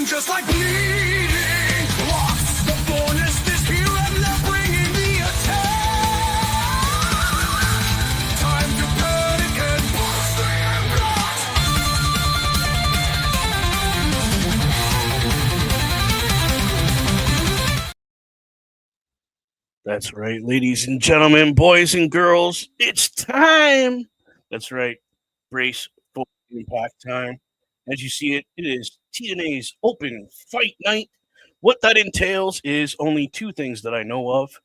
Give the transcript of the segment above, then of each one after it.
Just like bleeding clots, the bonus is here and they're bringing the attack. Time to panic and bust the impact. That's right, ladies and gentlemen, boys and girls, it's time. That's right, brace for impact time. As you see it, it is TNA's open fight night. What that entails is only two things that I know of,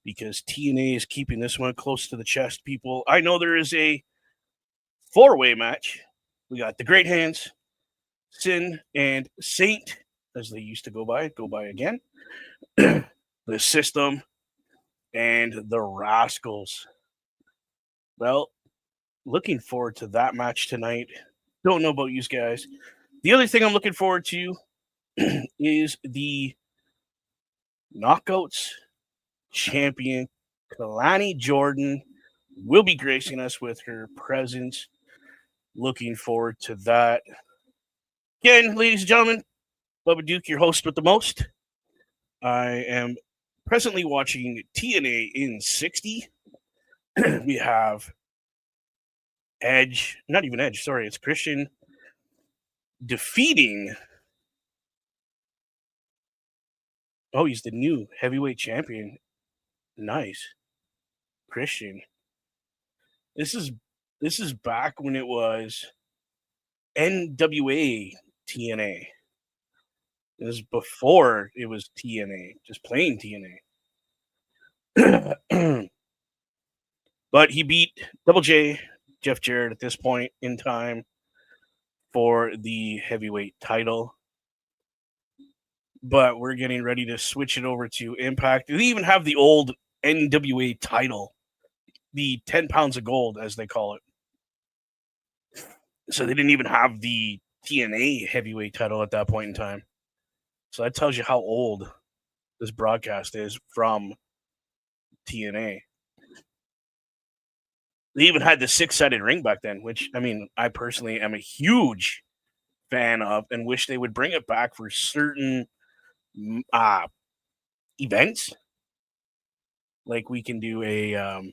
because TNA is keeping this one close to the chest, people. I know there is a four-way match. We got the Great Hands, Sin, and Saint, as they used to go by again. The System, and the Rascals. Well, looking forward to that match tonight. Don't know about you guys. The other thing I'm looking forward to is the Knockouts champion, Kalani Jordan, will be gracing us with her presence. Looking forward to that. Again, ladies and gentlemen, Bubba Duke, your host with the most. I am presently watching TNA in 60. We have Edge, not even Edge, sorry, it's Christian defeating. Oh, he's the new heavyweight champion. Nice. Christian. This is back when it was NWA TNA. This is before it was TNA, just plain TNA. But he beat Double J, Jeff Jarrett, at this point in time for the heavyweight title. But we're getting ready to switch it over to Impact. They even have the old NWA title, the 10 pounds of gold, as they call it. So they didn't even have the TNA heavyweight title at that point in time. So that tells you how old this broadcast is from TNA. They even had the 6-sided ring back then, which, I mean, I personally am a huge fan of and wish they would bring it back for certain events. Like we can do a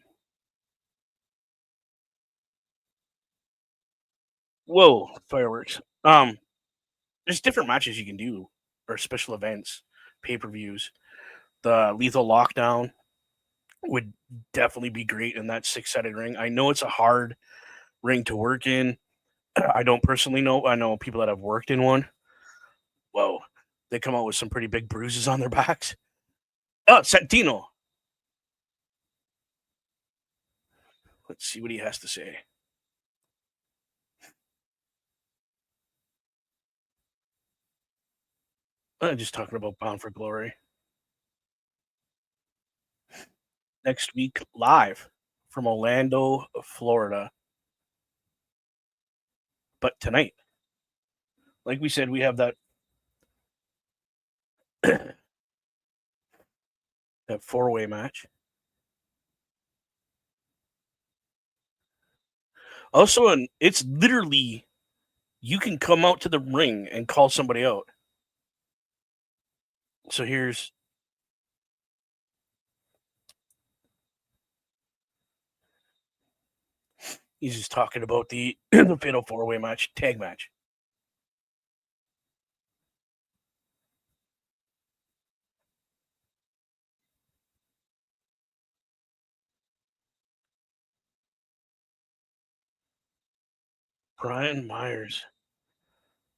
whoa, fireworks. There's different matches you can do, or special events, pay-per-views. The Lethal Lockdown would definitely be great in that 6-sided ring. I know it's a hard ring to work in. I don't personally know. I know people that have worked in one. Whoa, they come out with some pretty big bruises on their backs. Oh, Santino. Let's see what he has to say. I'm just talking about Bound for Glory. Next week, live from Orlando, Florida. But tonight, like we said, we have that that 4-way match. Also, it's literally, you can come out to the ring and call somebody out. So he's just talking about the fatal 4-way match, tag match. Brian Myers.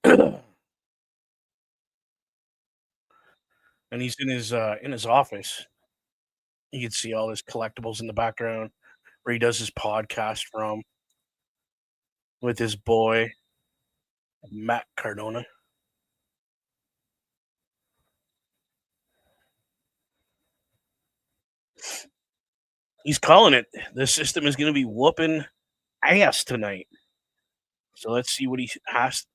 And he's in his office. You can see all his collectibles in the background where he does his podcast from with his boy Matt Cardona. He's calling it. The system is going to be whooping ass tonight. So let's see what he has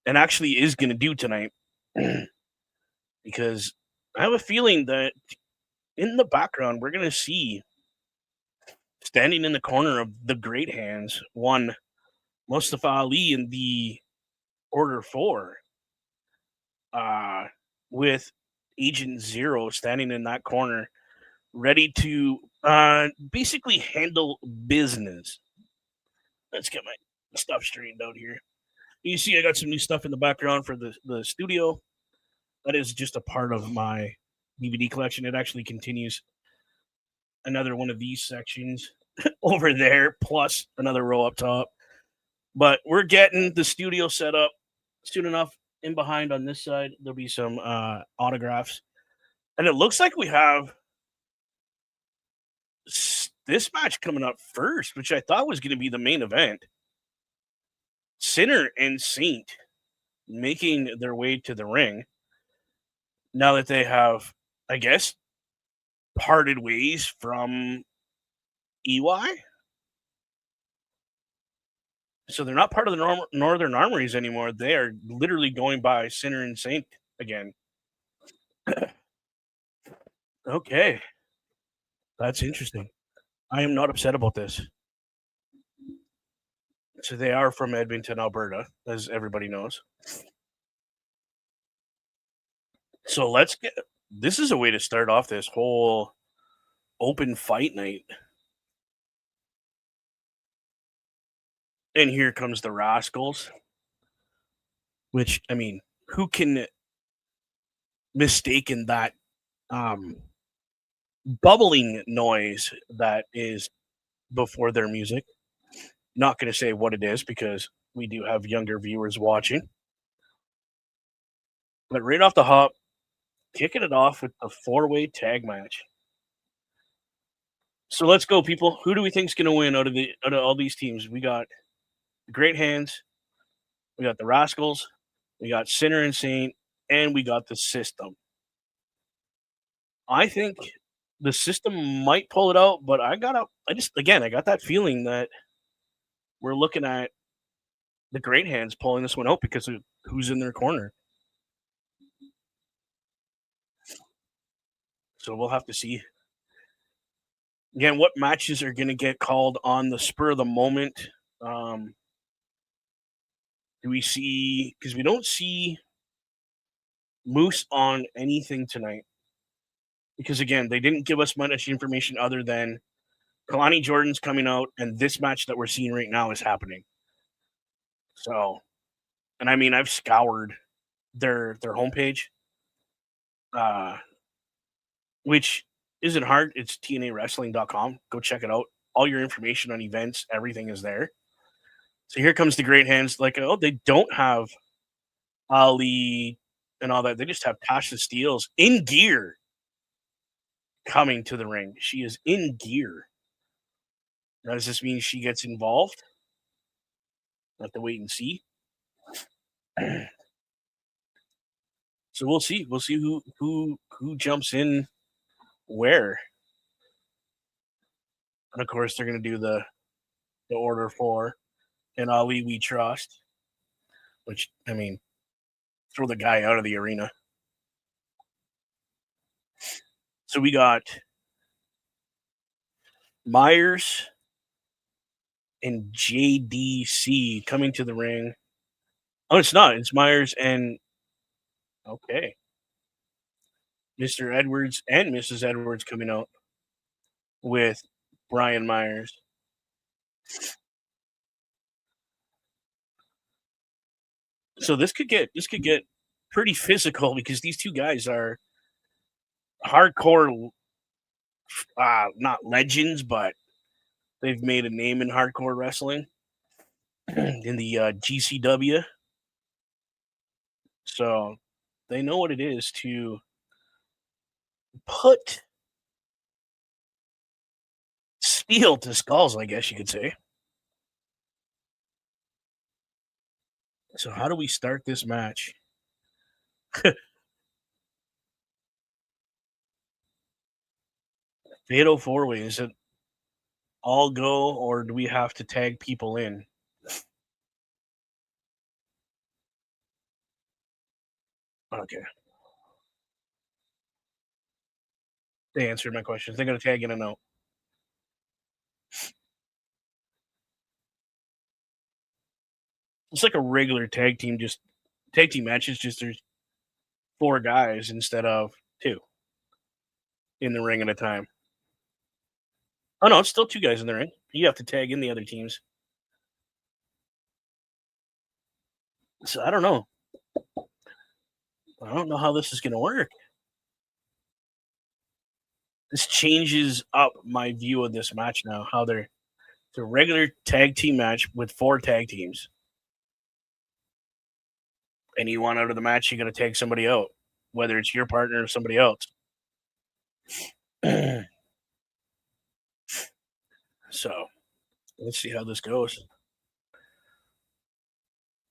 and actually is going to do tonight. Because I have a feeling that in the background, we're going to see standing in the corner of the great hands, one Mustafa Ali in the Order 4, uh, with Agent Zero standing in that corner, ready to basically handle business. Let's get my stuff straightened out here. You see, I got some new stuff in the background for the studio. That is just a part of my DVD collection. It actually continues another one of these sections over there, plus another row up top. But we're getting the studio set up soon enough. In behind on this side, there'll be some autographs. And it looks like we have this match coming up first, which I thought was going to be the main event. Sinner and Saint making their way to the ring now that they have, I guess, parted ways from EY. So they're not part of the Northern Armories anymore. They are literally going by Sinner and Saint again. Okay, that's interesting. I am not upset about this. So they are from Edmonton, Alberta, as everybody knows. So let's get. This is a way to start off this whole open fight night. And here comes the Rascals, which I mean, who can mistaken that um bubbling noise that is before their music? Not going to say what it is because we do have younger viewers watching. But right off the hop, kicking it off with a four-way tag match. So let's go, people. Who do we think is going to win out of all these teams? We got the Great Hands, we got the Rascals, we got Sinner and Saint, and we got the System. I think the System might pull it out, but I got that feeling that we're looking at the Great Hands pulling this one out because of who's in their corner. So we'll have to see. Again, what matches are going to get called on the spur of the moment? Um, do we see? Because we don't see Moose on anything tonight. Because again, they didn't give us much information other than Kalani Jordan's coming out, and this match that we're seeing right now is happening. So, and I mean, I've scoured their homepage, uh, which isn't hard. It's tnawrestling.com. Go check it out. All your information on events, everything is there. So here comes the Great Hands. Like, oh, they don't have Ali and all that. They just have Tasha Steeles in gear coming to the ring. She is in gear. Now, does this mean she gets involved? We'll have to wait and see. So we'll see. We'll see who jumps in where. And of course, they're going to do the Order 4 and Ali We Trust. Which I mean, throw the guy out of the arena. So we got Myers and JDC coming to the ring. Oh, it's not. It's Myers and okay, Mr. Edwards and Mrs. Edwards coming out with Brian Myers. So this could get pretty physical because these two guys are hardcore, not legends, but they've made a name in hardcore wrestling in the GCW. So they know what it is to put steel to skulls, I guess you could say. So how do we start this match? Fatal four way is it? all go, or do we have to tag people in? Okay, they answered my questions. They're gonna tag in a note. It's like a regular tag team match. It's just there's 4 guys instead of 2 in the ring at a time. Oh no, it's still 2 guys in the ring. You have to tag in the other teams. So I don't know. I don't know how this is gonna work. This changes up my view of this match now. How they're it's a regular tag team match with 4 tag teams, and you want out of the match, you got to tag somebody out, whether it's your partner or somebody else. So let's see how this goes.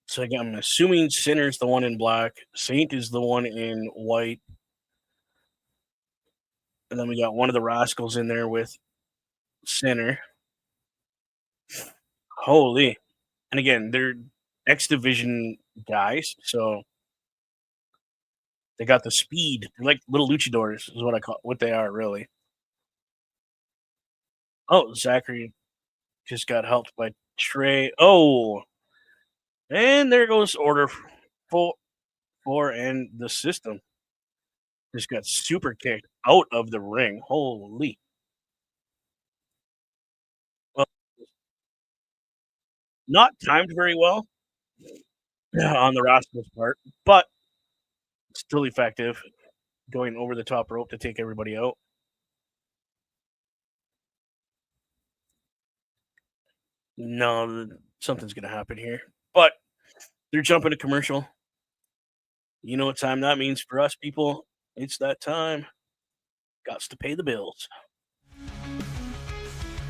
So again, I'm assuming Sinner's the one in black, Saint is the one in white, and then we got one of the Rascals in there with Sinner. Holy! And again, they're X Division guys, so they got the speed. They're like little luchadors, is what they are really. Oh, Zachary just got helped by Trey. Oh, and there goes order four, four, and the system just got super kicked out of the ring. Holy! Well, not timed very well on the Rascals' part, but still effective. Going over the top rope to take everybody out. No, something's gonna happen here, but they're jumping to commercial. You know what time that means for us people? It's that time. Gots to pay the bills.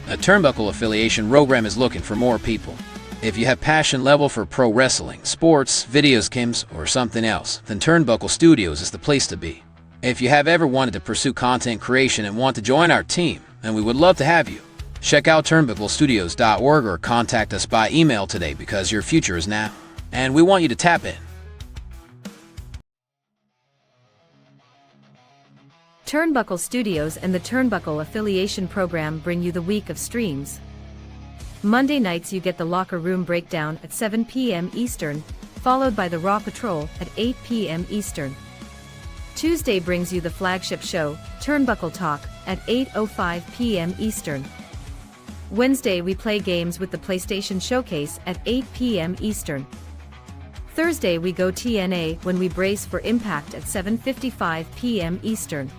A Turnbuckle affiliation program is looking for more people. If you have passion level for pro wrestling, sports, video games, or something else, then Turnbuckle Studios is the place to be. If you have ever wanted to pursue content creation and want to join our team, then we would love to have you. Check out turnbucklestudios.org or contact us by email today because your future is now, and we want you to tap in. Turnbuckle Studios and the Turnbuckle Affiliation Program bring you the week of streams. Monday nights you get the Locker Room Breakdown at 7 p.m. Eastern, followed by the Raw Patrol at 8 p.m. Eastern. Tuesday brings you the flagship show, Turnbuckle Talk, at 8:05 p.m. Eastern. Wednesday we play games with the PlayStation Showcase at 8 p.m. Eastern. Thursday we go TNA when we brace for impact at 7:55 p.m. Eastern.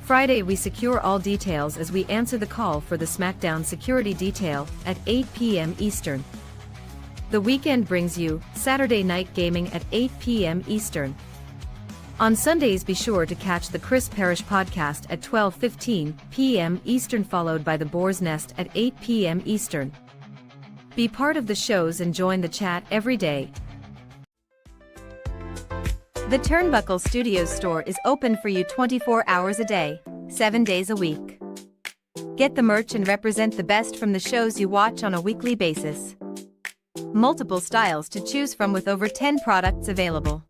Friday we secure all details as we answer the call for the SmackDown security detail at 8 p.m. Eastern. The weekend brings you Saturday Night Gaming at 8 p.m. Eastern. On Sundays be sure to catch the Chris Parrish podcast at 12:15 p.m. Eastern, followed by the Boar's Nest at 8 p.m. Eastern. Be part of the shows and join the chat every day. The Turnbuckle Studios store is open for you 24 hours a day, 7 days a week. Get the merch and represent the best from the shows you watch on a weekly basis. Multiple styles to choose from with over 10 products available.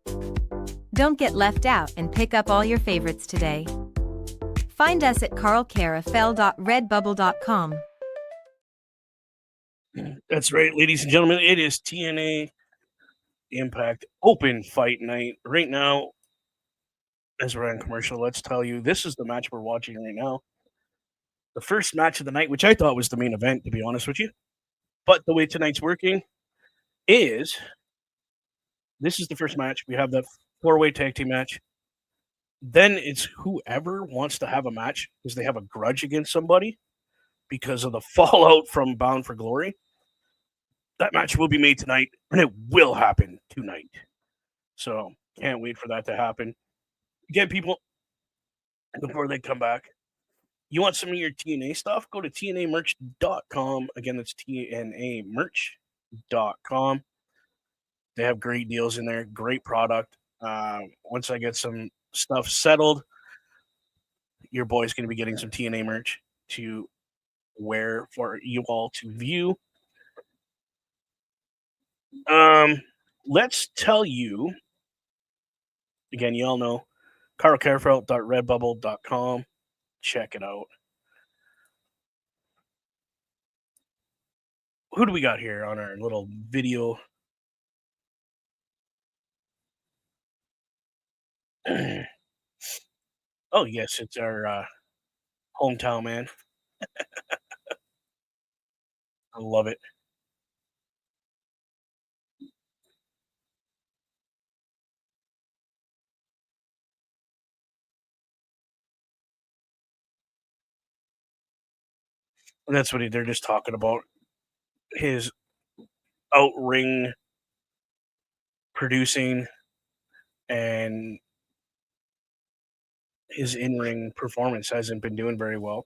Don't get left out and pick up all your favorites today. Find us at carlcarafell.redbubble.com. That's right, ladies and gentlemen. It is TNA Impact Open Fight Night. Right now, as we're on commercial, let's tell you this is the match we're watching right now. The first match of the night, which I thought was the main event, to be honest with you. But the way tonight's working is this is the first match. We have that 4-way tag team match. Then it's whoever wants to have a match because they have a grudge against somebody because of the fallout from Bound for Glory. That match will be made tonight, and it will happen tonight. So can't wait for that to happen. Again, people, before they come back, you want some of your TNA stuff? Go to tnamerch.com. Again, that's tnamerch.com. They have great deals in there, great product. Once I get some stuff settled, your boy's going to be getting some TNA merch to where for you all to view. Um, let's tell you again. You all know carlcarefelt.redbubble.com. Check it out. Who do we got here on our little video? Oh yes, it's our hometown man. I love it. And that's what they're just talking about. His out ring producing and his in ring performance hasn't been doing very well.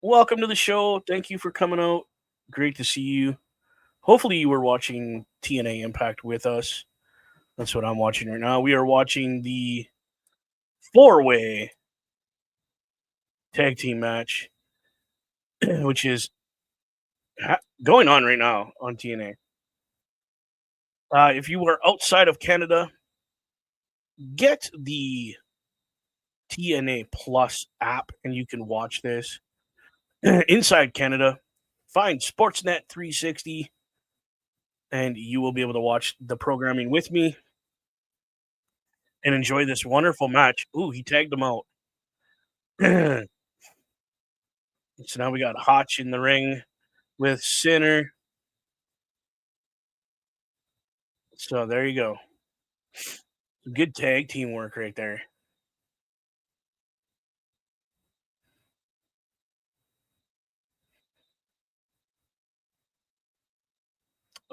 Welcome to the show. Thank you for coming out. Great to see you. Hopefully, you were watching TNA Impact with us. That's what I'm watching right now. We are watching the 4-way tag team match, which is going on right now on TNA. If you are outside of Canada, get the TNA Plus app and you can watch this. Inside Canada, find Sportsnet 360 and you will be able to watch the programming with me and enjoy this wonderful match. Ooh, he tagged him out. So now we got Hotch in the ring with Sinner. So there you go. Good tag team work right there.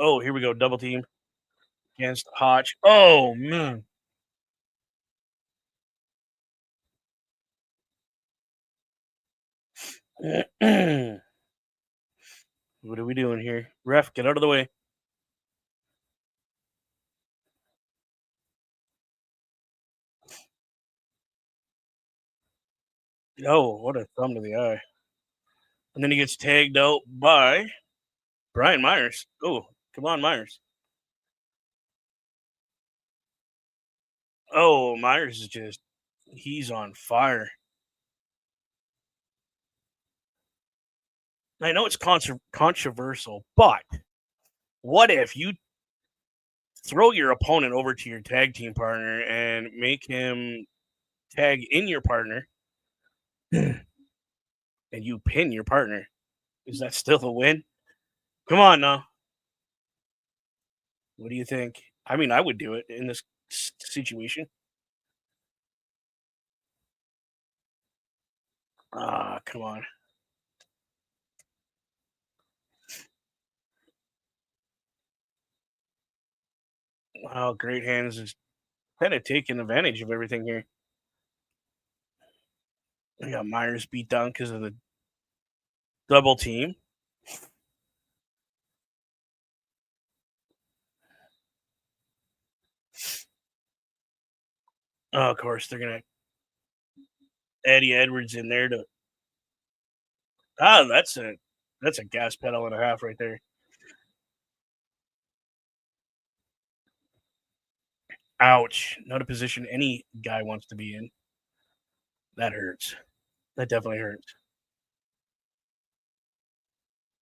Oh, here we go. Double team against Hotch. Oh, man. What are we doing here? Ref, get out of the way. Oh, what a thumb to the eye. And then he gets tagged out by Brian Myers. Oh, come on, Myers. Oh, Myers is just, he's on fire. I know it's controversial, but what if you throw your opponent over to your tag team partner and make him tag in your partner and you pin your partner? Is that still a win? Come on now. What do you think? I mean, I would do it in this situation. Ah, come on. Wow, Great Hands is kind of taking advantage of everything here. We got Myers beat down because of the double team. Oh, of course, they're gonna Eddie Edwards in there to. Ah, that's a gas pedal and a half right there. Ouch! Not a position any guy wants to be in. That hurts. That definitely hurts.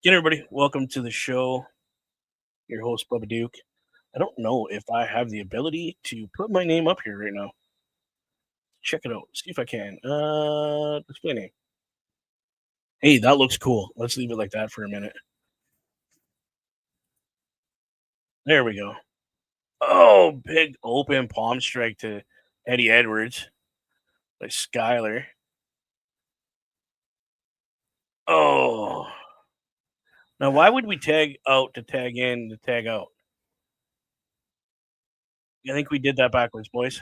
Again, everybody, welcome to the show. Your host, Bubba Duke. I don't know if I have the ability to put my name up here right now. Check it out. See if I can. Display name. Hey, that looks cool. Let's leave it like that for a minute. There we go. Oh, big open palm strike to Eddie Edwards by Skyler. Oh. Now, why would we tag out to tag in to tag out? I think we did that backwards, boys.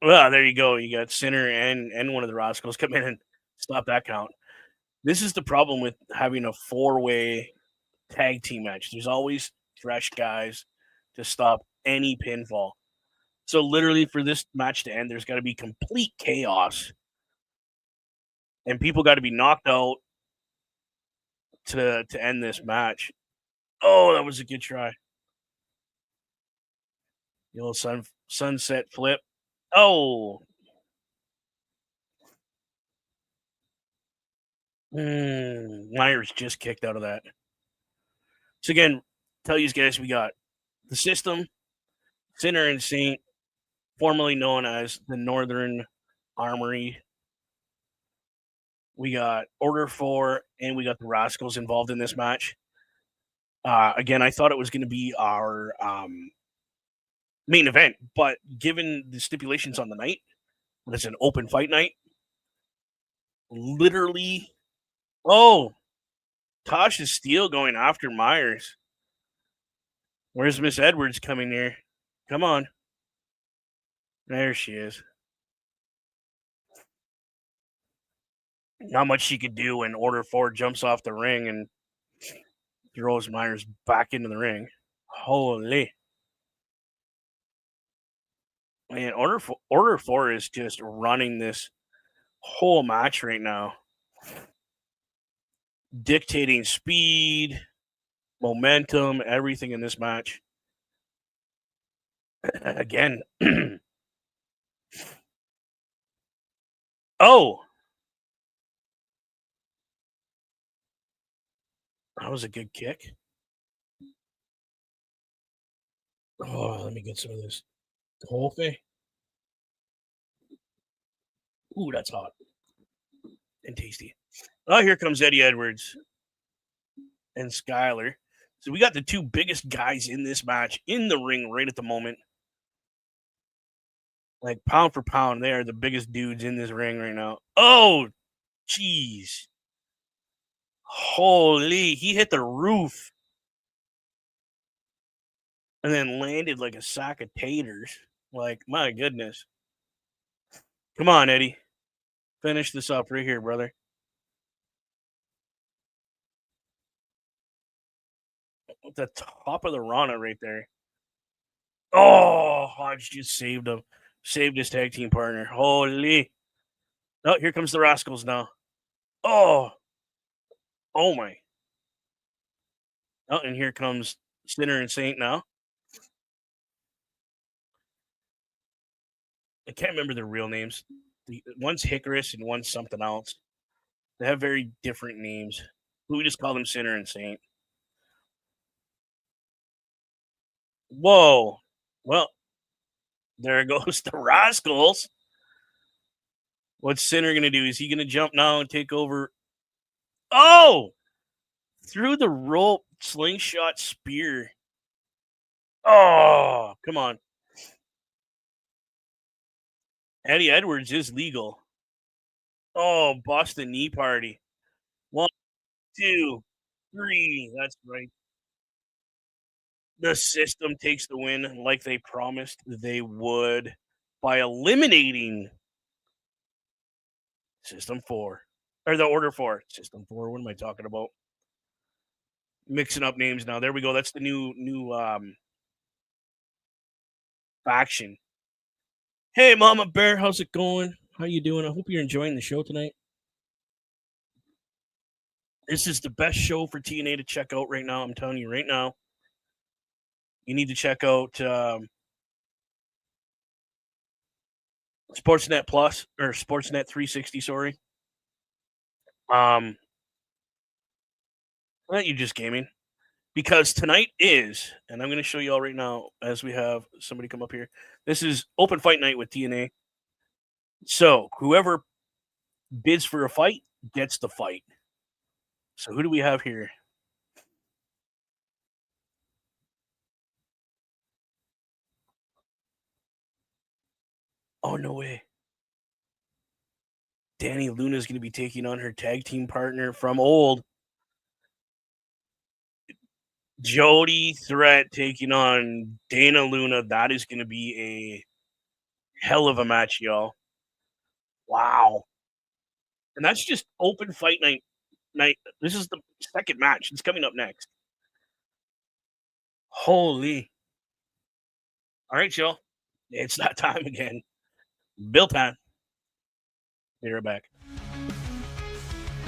Well, there you go. You got Sinner and one of the Roscoes come in and stop that count. This is the problem with having a 4-way tag team match. There's always fresh guys to stop any pinfall. So literally for this match to end, there's got to be complete chaos, and people got to be knocked out to end this match. Oh, that was a good try. The little sunset flip. Oh, Myers just kicked out of that. So again, tell you guys we got the System, Sinner and Saint, formerly known as the Northern Armory. We got Order 4, and we got the Rascals involved in this match. Again, I thought it was going to be our main event, but given the stipulations on the night, it's an open fight night. Literally, oh, Tasha Steele going after Myers. Where's Miss Edwards coming here? Come on. There she is. Not much she could do when Order 4 jumps off the ring and throws Myers back into the ring. Holy. Man, Order 4 is just running this whole match right now. Dictating speed, momentum, everything in this match. Again. Oh! That was a good kick. Oh, let me get some of this coffee. Ooh, that's hot and tasty. Oh, here comes Eddie Edwards and Skyler. So we got the two biggest guys in this match in the ring right at the moment. Like pound for pound, they are the biggest dudes in this ring right now. Oh, jeez. Holy, he hit the roof and then landed like a sack of taters. Like, my goodness. Come on, Eddie. Finish this up right here, brother. At the top of the Rana right there. Oh, Hodge just saved him. Saved his tag team partner. Holy. Oh, here comes the Rascals now. Oh. Oh, my. Oh, and here comes Sinner and Saint now. I can't remember their real names. One's Hickoris and one's something else. They have very different names. We just call them Sinner and Saint. Whoa. Well, there goes the Rascals. What's Sinner going to do? Is he going to jump now and take over? Oh! Through the rope, slingshot spear. Oh, come on. Eddie Edwards is legal. Oh, Boston knee party. 1, 2, 3. That's right. The System takes the win like they promised they would by eliminating System 4. Or the Order 4. System 4. What am I talking about? Mixing up names now. There we go. That's the new faction. Hey, Mama Bear, how's it going? How you doing? I hope you're enjoying the show tonight. This is the best show for TNA to check out right now. I'm telling you right now. You need to check out Sportsnet Plus or Sportsnet 360. Sorry. Not you just gaming, because tonight is, and I'm going to show you all right now as we have somebody come up here. This is open fight night with TNA. So whoever bids for a fight gets the fight. So who do we have here? Oh, no way. Danny Luna is going to be taking on her tag team partner from old, Jody Threat, taking on Dana Luna. That is going to be a hell of a match, y'all. Wow. And that's just open fight night. This is the second match. It's coming up next. Holy. All right, y'all. It's that time again. Bill time. Be right back.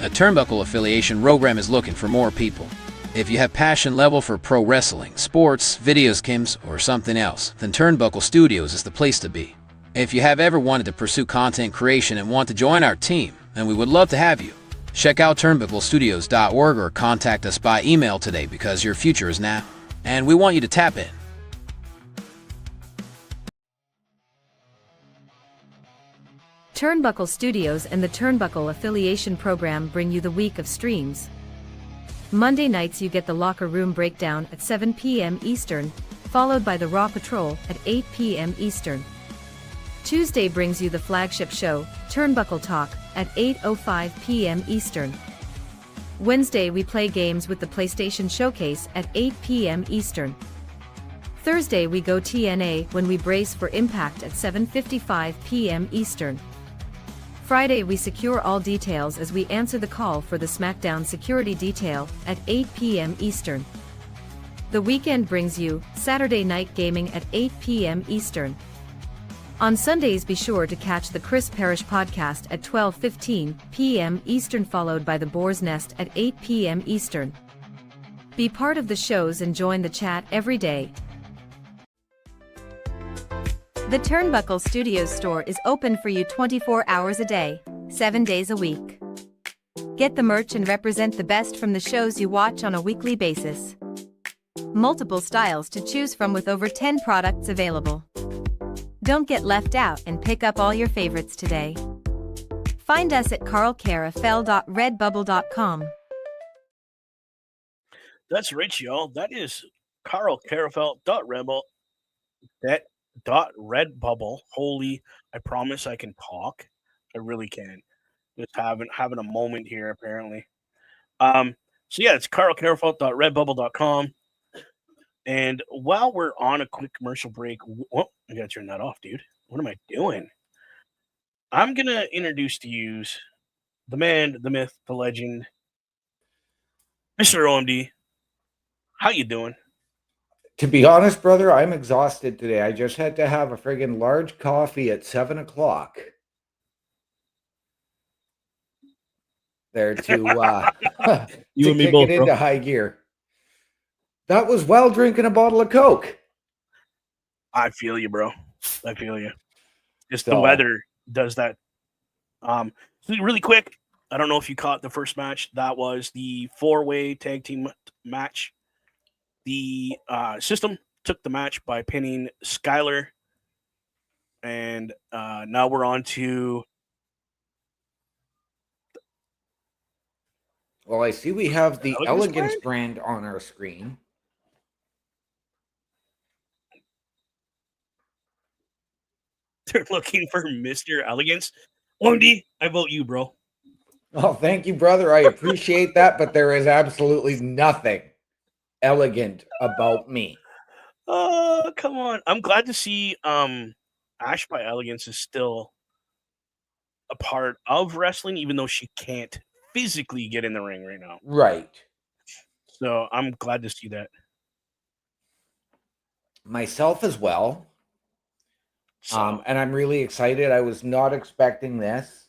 A Turnbuckle affiliation program is looking for more people. If you have passion level for pro wrestling, sports, videos games, or something else, then Turnbuckle Studios is the place to be. If you have ever wanted to pursue content creation and want to join our team, then we would love to have you. Check out turnbucklestudios.org or contact us by email today because your future is now, and we want you to tap in. Turnbuckle Studios and the Turnbuckle Affiliation Program bring you the week of streams. Monday nights you get the Locker Room Breakdown at 7 p.m. Eastern, followed by the Raw Patrol at 8 p.m. Eastern. Tuesday brings you the flagship show, Turnbuckle Talk, at 8:05 p.m. Eastern. Wednesday we play games with the PlayStation Showcase at 8 p.m. Eastern. Thursday we go TNA when we brace for impact at 7:55 p.m. Eastern. Friday we secure all details as we answer the call for the SmackDown security detail at 8 p.m. Eastern. The weekend brings you Saturday Night Gaming at 8 p.m. Eastern. On Sundays be sure to catch the Chris Parrish podcast at 12:15 p.m. Eastern, followed by the Boar's Nest at 8 p.m. Eastern. Be part of the shows and join the chat every day. The Turnbuckle Studios store is open for you 24 hours a day, 7 days a week. Get the merch and represent the best from the shows you watch on a weekly basis. Multiple styles to choose from with over 10 products available. Don't get left out and pick up all your favorites today. Find us at carlcarafel.redbubble.com. That's right, y'all. That is carlcarafel.redbubble. Redbubble. Holy, I promise I can talk. I really can. Just having a moment here, apparently. So yeah, it's carlcarafel.redbubble.com. And while we're on a quick commercial break, I gotta turn that off, dude. What am I doing? I'm gonna introduce to you the man, the myth, the legend, Mr. OMD. How you doing? To be honest, brother, I'm exhausted today. I just had to have a friggin' large coffee at 7 o'clock. There to You to and me kick both, it bro. into high gear. That was while drinking a bottle of Coke. I feel you, bro. I feel you. Just the So- weather does that. So really quick, I don't know if you caught the first match. That was the 4-way tag team match. The system took the match by pinning Skylar. And now we're on to... Well, I see we have the Elegance Elegance brand on our screen. They're looking for Mr. Elegance. OMD, I vote you, bro. Oh, thank you, brother. I appreciate that, but there is absolutely nothing elegant about me. Oh, come on. I'm glad to see Ash by Elegance is still a part of wrestling, even though she can't physically get in the ring right now. Right. So I'm glad to see that. Myself as well. So And I'm really excited. I was not expecting this.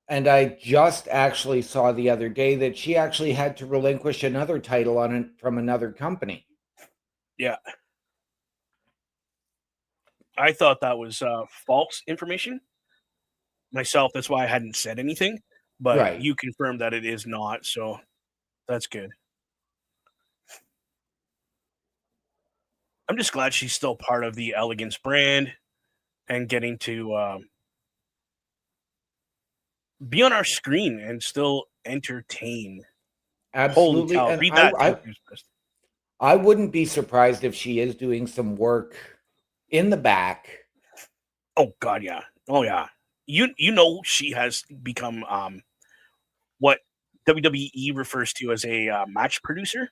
And I just actually saw the other day that she actually had to relinquish another title on it from another company. yeah. I thought that was false information myself. That's why I hadn't said anything. But Right. you confirmed that it is not. So that's good. I'm just glad she's still part of the Elegance brand and getting to be on our screen and still entertain. Absolutely. Holy cow. And Read that. I wouldn't be surprised if she is doing some work in the back. Oh God, yeah. Oh yeah. You know she has become what WWE refers to as a match producer.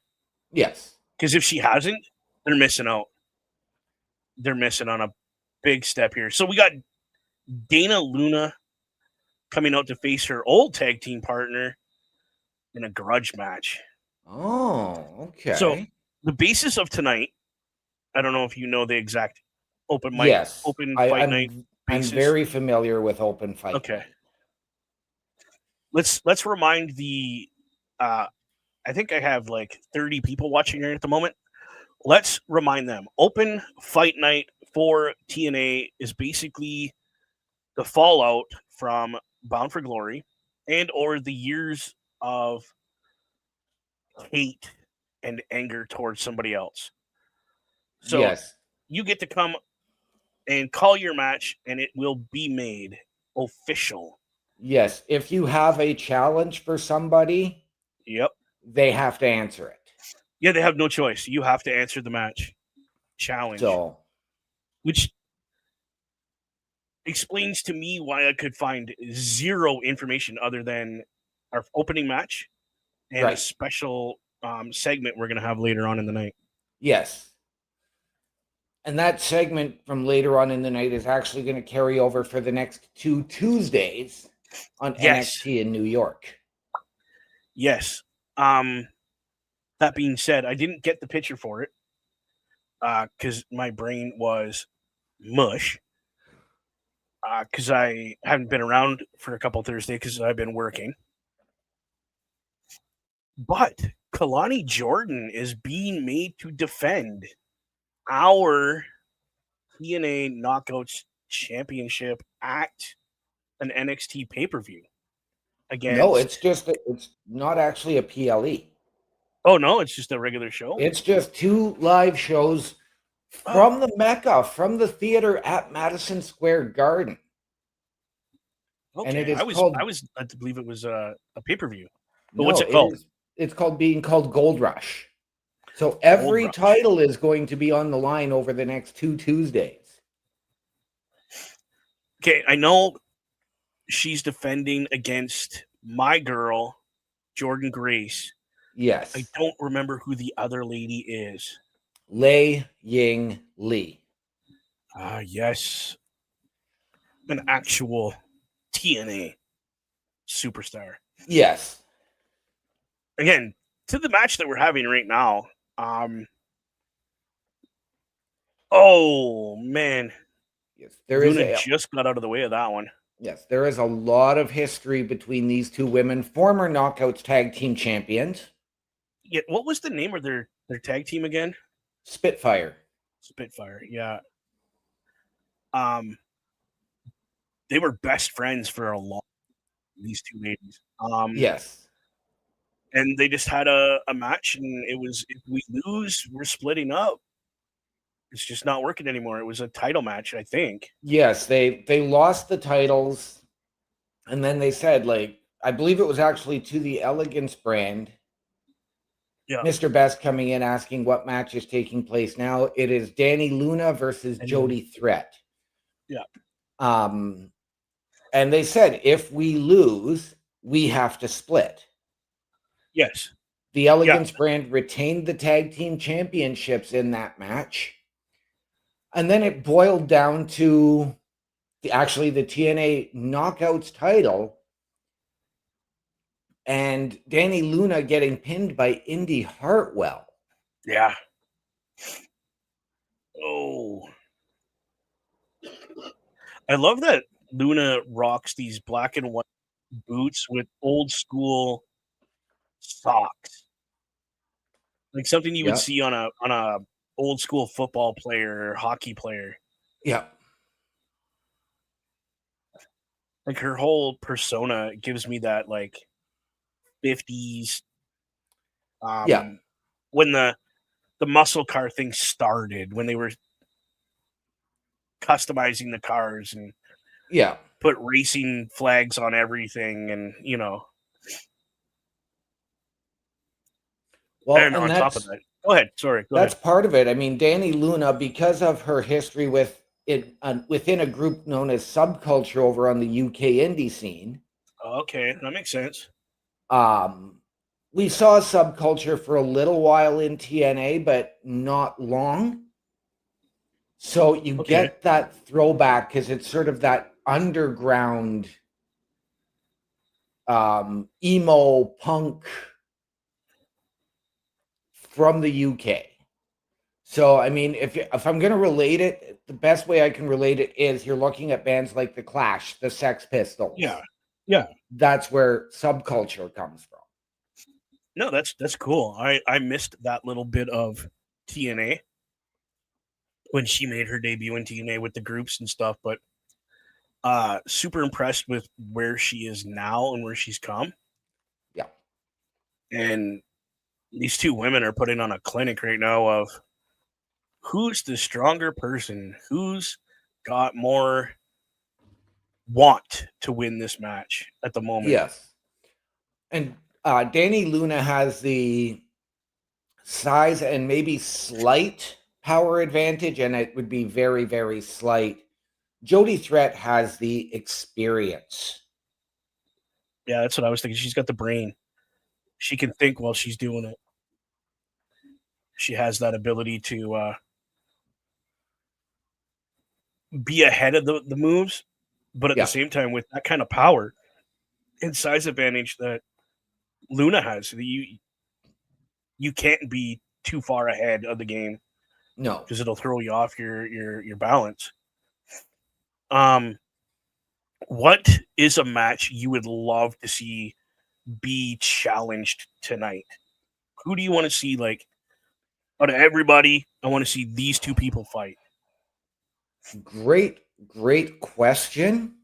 Yes. Because if she hasn't, they're missing out. They're missing on a big step here. So we got Dana Luna coming out to face her old tag team partner in a grudge match. Oh, okay. So the basis of tonight, I don't know if you know the exact. open mic, Yes, open fight night I'm basis? very familiar with open fight. Okay. Let's remind the I think I have like 30 people watching here at the moment. Let's remind them. Open fight night for TNA is basically the fallout from Bound for Glory and or the years of hate and anger towards somebody else. So Yes, you get to come and call your match and it will be made official. yes. If you have a challenge for somebody, Yep. they have to answer it. Yeah, they have no choice. You have to answer the match challenge, So, which explains to me why I could find zero information other than our opening match and a right. special segment we're going to have later on in the night. Yes. And that segment from later on in the night is actually going to carry over for the next 2 Tuesdays on Yes. NXT in New York. Yes. That being said, I didn't get the picture for it because my brain was mush. Because I haven't been around for a couple of Thursdays because I've been working. But Kalani Jordan is being made to defend our TNA Knockouts Championship at an NXT pay-per-view No, against. it's not actually a PLE. Oh no, it's just a regular show. It's just 2 live shows from the Mecca, from the theater at Madison Square Garden. Okay, And it is I was called. I was led to believe it was a pay-per-view. But No, what's it called? It's called being called Gold Rush. So every Rush. title is going to be on the line over the next 2 Tuesdays. Okay, I know she's defending against my girl, Jordan Grace. Yes. I don't remember who the other lady is. Lei Ying Lee. Yes. An actual TNA superstar. Yes. Again, to the match that we're having right now. Oh man. Yes. There is Luna just got out of the way of that one. Yes, there is a lot of history between these 2 women, former Knockouts tag team champions. Yeah, what was the name of their tag team again? Spitfire. Spitfire, yeah. They were best friends for a long. These 2 ladies. Yes. And they just had a match, and it was if we lose, we're splitting up. It's just not working anymore. It was a title match, I think. Yes, they lost the titles, and then they said, like, I believe it was actually to the Elegance brand. Yeah. Mr. Best coming in asking what match is taking place now. It is Danny Luna versus Jody Threat. Yeah. And they said if we lose, we have to split. Yes. The Elegance brand retained the tag team championships in that match. And then it boiled down to the TNA Knockouts title and Danny Luna getting pinned by Indy Hartwell. Yeah. Oh. I love that Luna rocks these black and white boots with old school socks. Like something you would see on a old school football player or hockey player. Yeah. Like her whole persona gives me that like 50s. When the muscle car thing started, when they were customizing the cars and put racing flags on everything, and Well, and on top of that, go ahead. Sorry, that's part of it. I mean, Danny Luna, because of her history with it within a group known as Subculture over on the UK indie scene. Okay, that makes sense. We saw Subculture for a little while in TNA, but not long. So you get that throwback because it's sort of that underground emo punk from the UK. So, I mean, if I'm going to relate it, the best way I can relate it is you're looking at bands like The Clash, the Sex Yeah. Pistols. Yeah. That's where subculture comes from. No, that's cool. I missed that little bit of TNA when she made her debut in TNA with the groups and stuff, but super impressed with where she is now and where she's come. Yeah. And these two women are putting on a clinic right now of who's the stronger person, who's got more want to win this match at the moment. Yes. And Danny Luna has the size and maybe slight power advantage, and it would be very, very slight. Jody Threat has the experience. Yeah, that's what I was thinking. She's got the brain. She can think while she's doing it. She has that ability to be ahead of the moves, but at the Yeah. same time, with that kind of power and size advantage that Luna has, you can't be too far ahead of the game No. because it'll throw you off your balance. What is a match you would love to see be challenged tonight? Who do you want to see, like, out of everybody? I want to see these two people fight. Great, great question.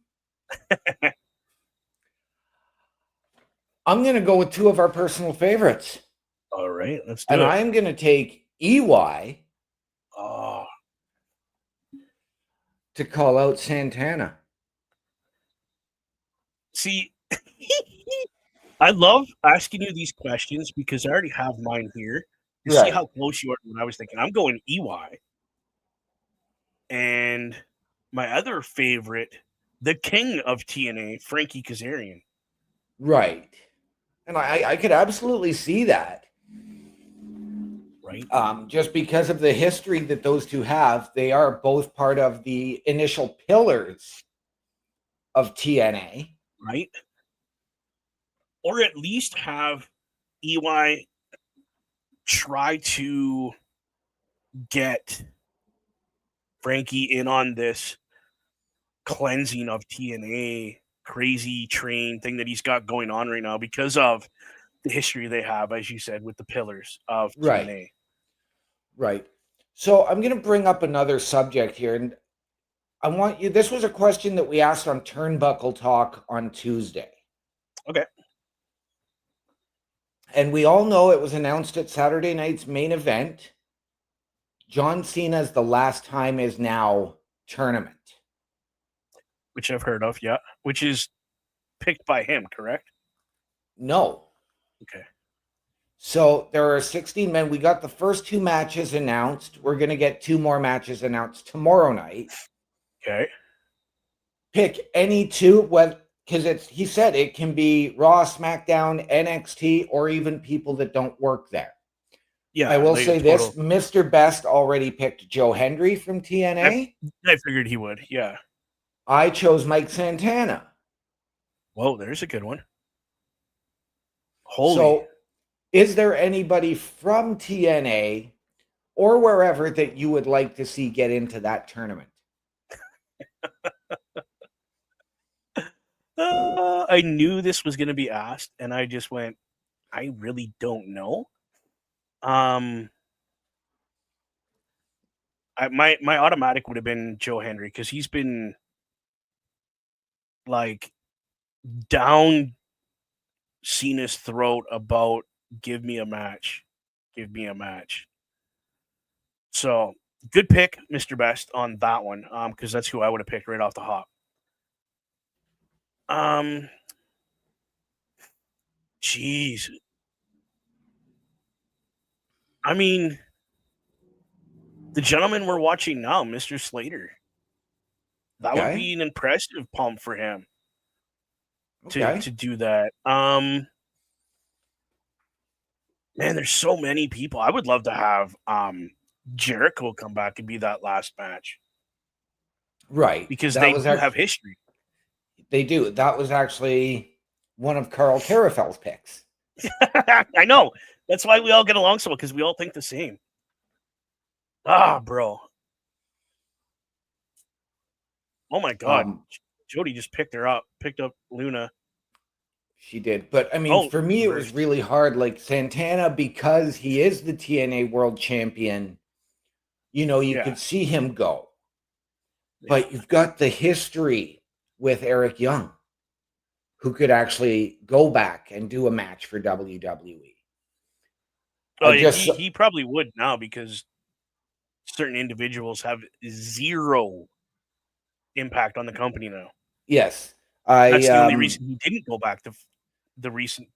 I'm going to go with two of our personal favorites. All right, let's do And it. I'm going to take EY Oh, to call out Santana. see, I love asking you these questions because I already have mine here to see Right. how close you are to what I was thinking. I'm going EY. And my other favorite, the king of TNA, Frankie Kazarian. Right. And I could absolutely see that. Right. Just because of the history that those two have, they are both part of the initial pillars of TNA. Right. Or at least have EY try to get Frankie in on this cleansing of TNA crazy train thing that he's got going on right now because of the history they have, as you said, with the pillars of Right. TNA. Right. So I'm going to bring up another subject here. And I want you, this was a question that we asked on Turnbuckle Talk on Tuesday. Okay. And we all know it was announced at Saturday night's main event. John Cena's The Last Time Is Now tournament. Which I've heard of, yeah. Which is picked by him, correct? No. Okay. So there are 16 men. We got the first two matches announced. We're going to get two more matches announced tomorrow night. Okay. Pick any two, because he said it can be Raw, SmackDown, NXT, or even people that don't work there. Yeah. I will like say this, Mr. Best already picked Joe Hendry from TNA. I figured he would, yeah. I chose Mike Santana. Whoa, there's a good one. Holy. So is there anybody from TNA or wherever that you would like to see get into that tournament? I knew this was going to be asked, and I just went, I really don't know. My automatic would have been Joe Hendry because he's been like down Cena's throat about give me a match. So good pick, Mr. Best, on that one. Because that's who I would have picked right off the hop. Jeez. I mean, the gentleman we're watching now, Mr. Slater. That would be an impressive pump for him to do that. Man, there's so many people. I would love to have Jericho come back and be that last match. Right. Because they do have history. They do. That was actually one of Carl Carafel's picks. I know. That's why we all get along so well, because we all think the same. Ah, bro. Oh my God. Um, Jody just picked up Luna. she did. But I mean, Oh, for me, it was reversed. really hard. Like Santana, because he is the TNA world champion, you Yeah. could see him go. Yeah. But you've got the history with Eric Young, who could actually go back and do a match for WWE. Oh, I yeah, just, he probably would now because certain individuals have zero impact on the company now. yes, That's the only reason he didn't go back to the recent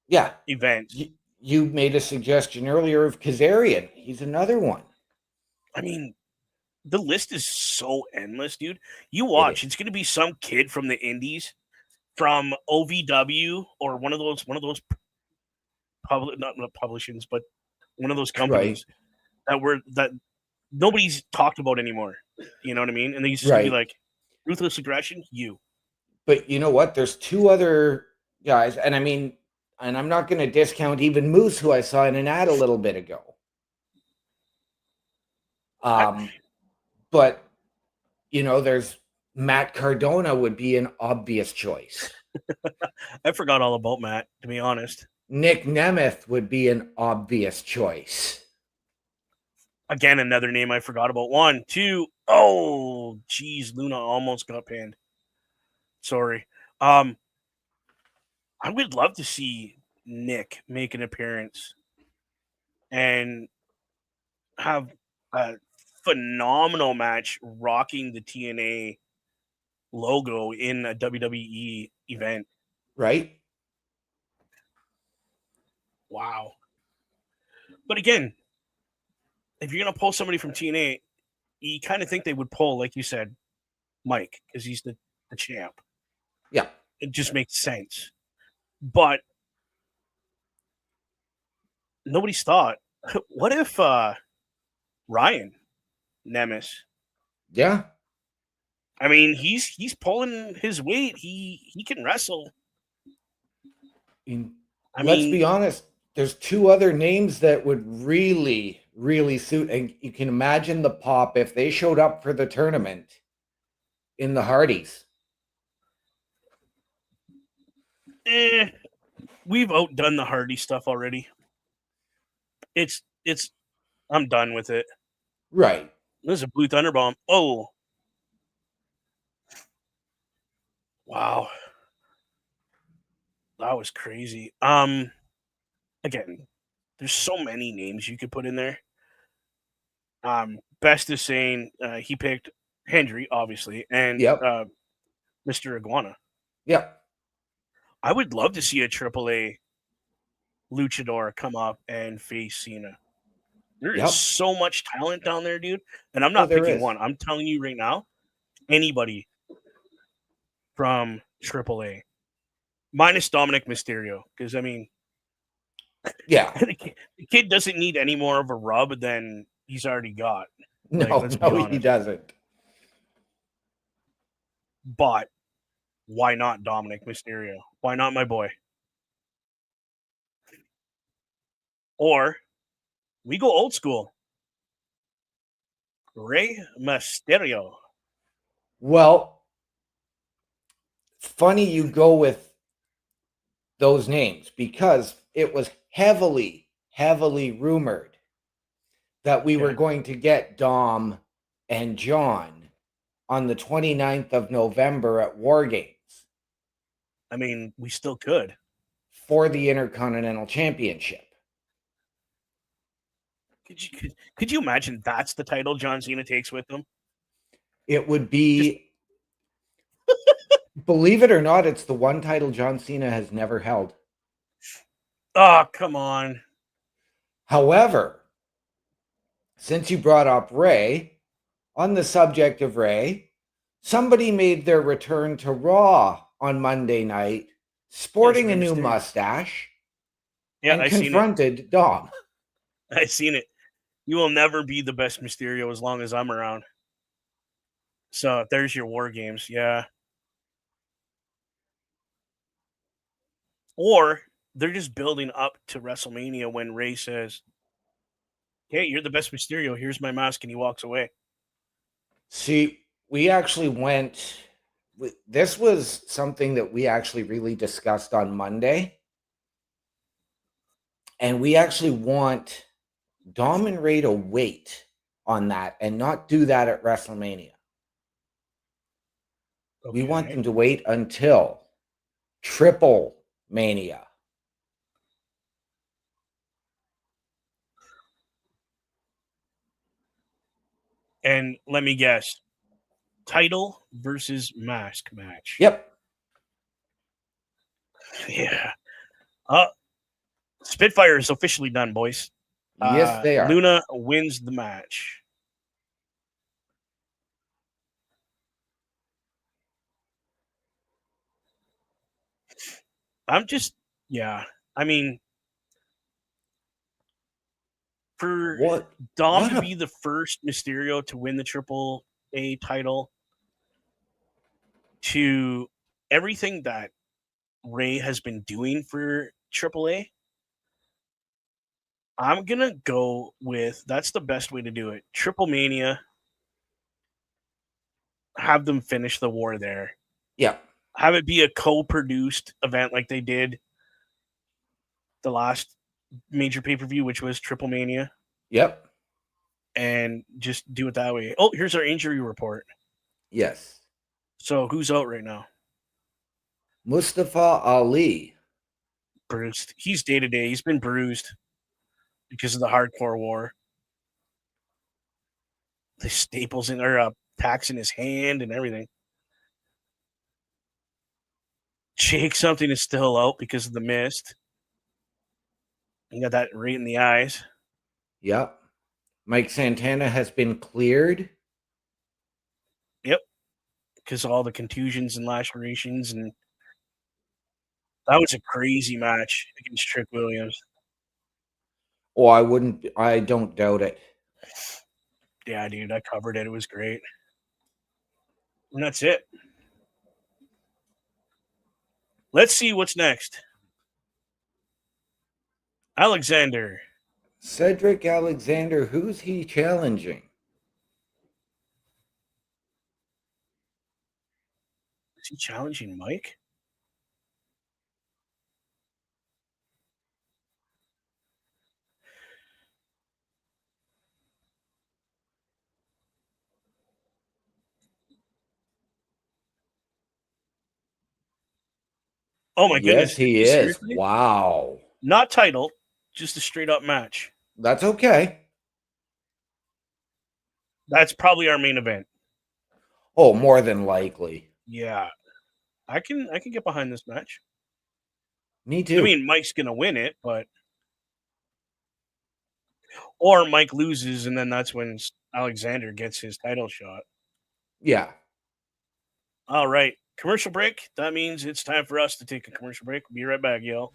yeah, events. you made a suggestion earlier of Kazarian. He's another one. I mean, the list is so endless, dude. You It watch, it's is. going to be some kid from the indies, from OVW or one of those not publishings, but one of those Right, companies that nobody's talked about anymore. You know what I mean? And he's just gonna be right. like, ruthless aggression, you. But you know what? There's two other guys, and I mean, and I'm not going to discount even Moose, who I saw in an ad a little bit ago. I, Um, but there's Matt Cardona would be an obvious choice. I forgot all about Matt, to be honest. Nick Nemeth would be an obvious choice. Again, another name I forgot about. One, two. Oh, geez, Luna almost got pinned. Sorry. Um, I would love to see Nick make an appearance and have a phenomenal match rocking the TNA logo in a WWE event. Right? Wow. But again, if you're gonna pull somebody from TNA, you kind of think they would pull, like you said, Mike, because he's the champ. Yeah. It just makes sense. But nobody's thought, what if Ryan Nemes? Yeah. I mean, he's pulling his weight. He can wrestle. And I let's mean, be honest, there's two other names that would really, really suit. And you can imagine the pop if they showed up for the tournament in the Hardys. eh, we've outdone the Hardy stuff already. It's I'm done with it. Right. This is a blue thunderbomb. Oh, wow. That was crazy. Again, there's so many names you could put in there. Best is saying he picked Hendry, obviously, and Yep. Mr. Iguana. Yep. I would love to see a AAA luchador come up and face Cena. There is Yep. so much talent down there, dude. And I'm Oh, not there picking is. one. I'm telling you right now, anybody from AAA, minus Dominic Mysterio, because I mean, Yeah. the kid doesn't need any more of a rub than he's already got. Like, No, let's be no, he honest. doesn't. But why not Dominic Mysterio? Why not my boy? Or we go old school. Rey Mysterio. Well, funny you go with those names because it was heavily, heavily rumored that we were Okay. going to get Dom and John on the 29th of November at War Games I mean, we still could. for the Intercontinental Championship. Could you imagine that's the title John Cena takes with him? It would Just be, believe it or not, it's the one title John Cena has never held. oh, come on. However, since you brought up Ray, on the subject of Ray, somebody made their return to Raw on Monday night, Yes, sporting a Rey new Mysterio. mustache, Yeah, and I seen it. confronted Dom. I seen it. You will never be the best Mysterio as long as I'm around. So there's your war games, yeah. Or they're just building up to WrestleMania when Ray says, Hey, you're the best Mysterio. Here's my mask, and he walks away. See, we actually went. This was something that we actually really discussed on Monday. And we actually want Dom and Ray to wait on that and not do that at WrestleMania. We want them to wait until Triple Mania. And let me guess, title versus mask match. Yep. Yeah. Spitfire is officially done, boys. Yes, they are. Luna wins the match. I mean, for Dom to be the first Mysterio to win the Triple A title, to everything that Ray has been doing for Triple A, I'm going to go with that's the best way to do it. Triple Mania, have them finish the war there. Yeah. Have it be a co-produced event like they did the last major pay-per-view, which was Triple Mania. Yep. And just do it that way. Oh, here's our injury report. Yes. So who's out right now? Mustafa Ali. Bruised. He's day-to-day. He's been bruised because of the hardcore war. The staples in or tacks in his hand and everything. Jake something is still out because of the mist. You got that right in the eyes. Yep. Mike Santana has been cleared. Yep. Because of all the contusions and lacerations, and that was a crazy match against Trick Williams. Oh, I don't doubt it. Yeah, dude, I covered it. It was great. And that's it. Let's see what's next. Alexander. Cedric Alexander, who's he challenging? Is he challenging Mike? Oh my goodness. Yes, he is. Seriously? Wow. Not title, just a straight up match. That's okay. That's probably our main event. Oh, more than likely. Yeah. I can get behind this match. Me too. I mean, Mike's going to win it, but or Mike loses and then that's when Alexander gets his title shot. Yeah. All right. Commercial break. That means it's time for us to take a commercial break. We'll be right back, y'all.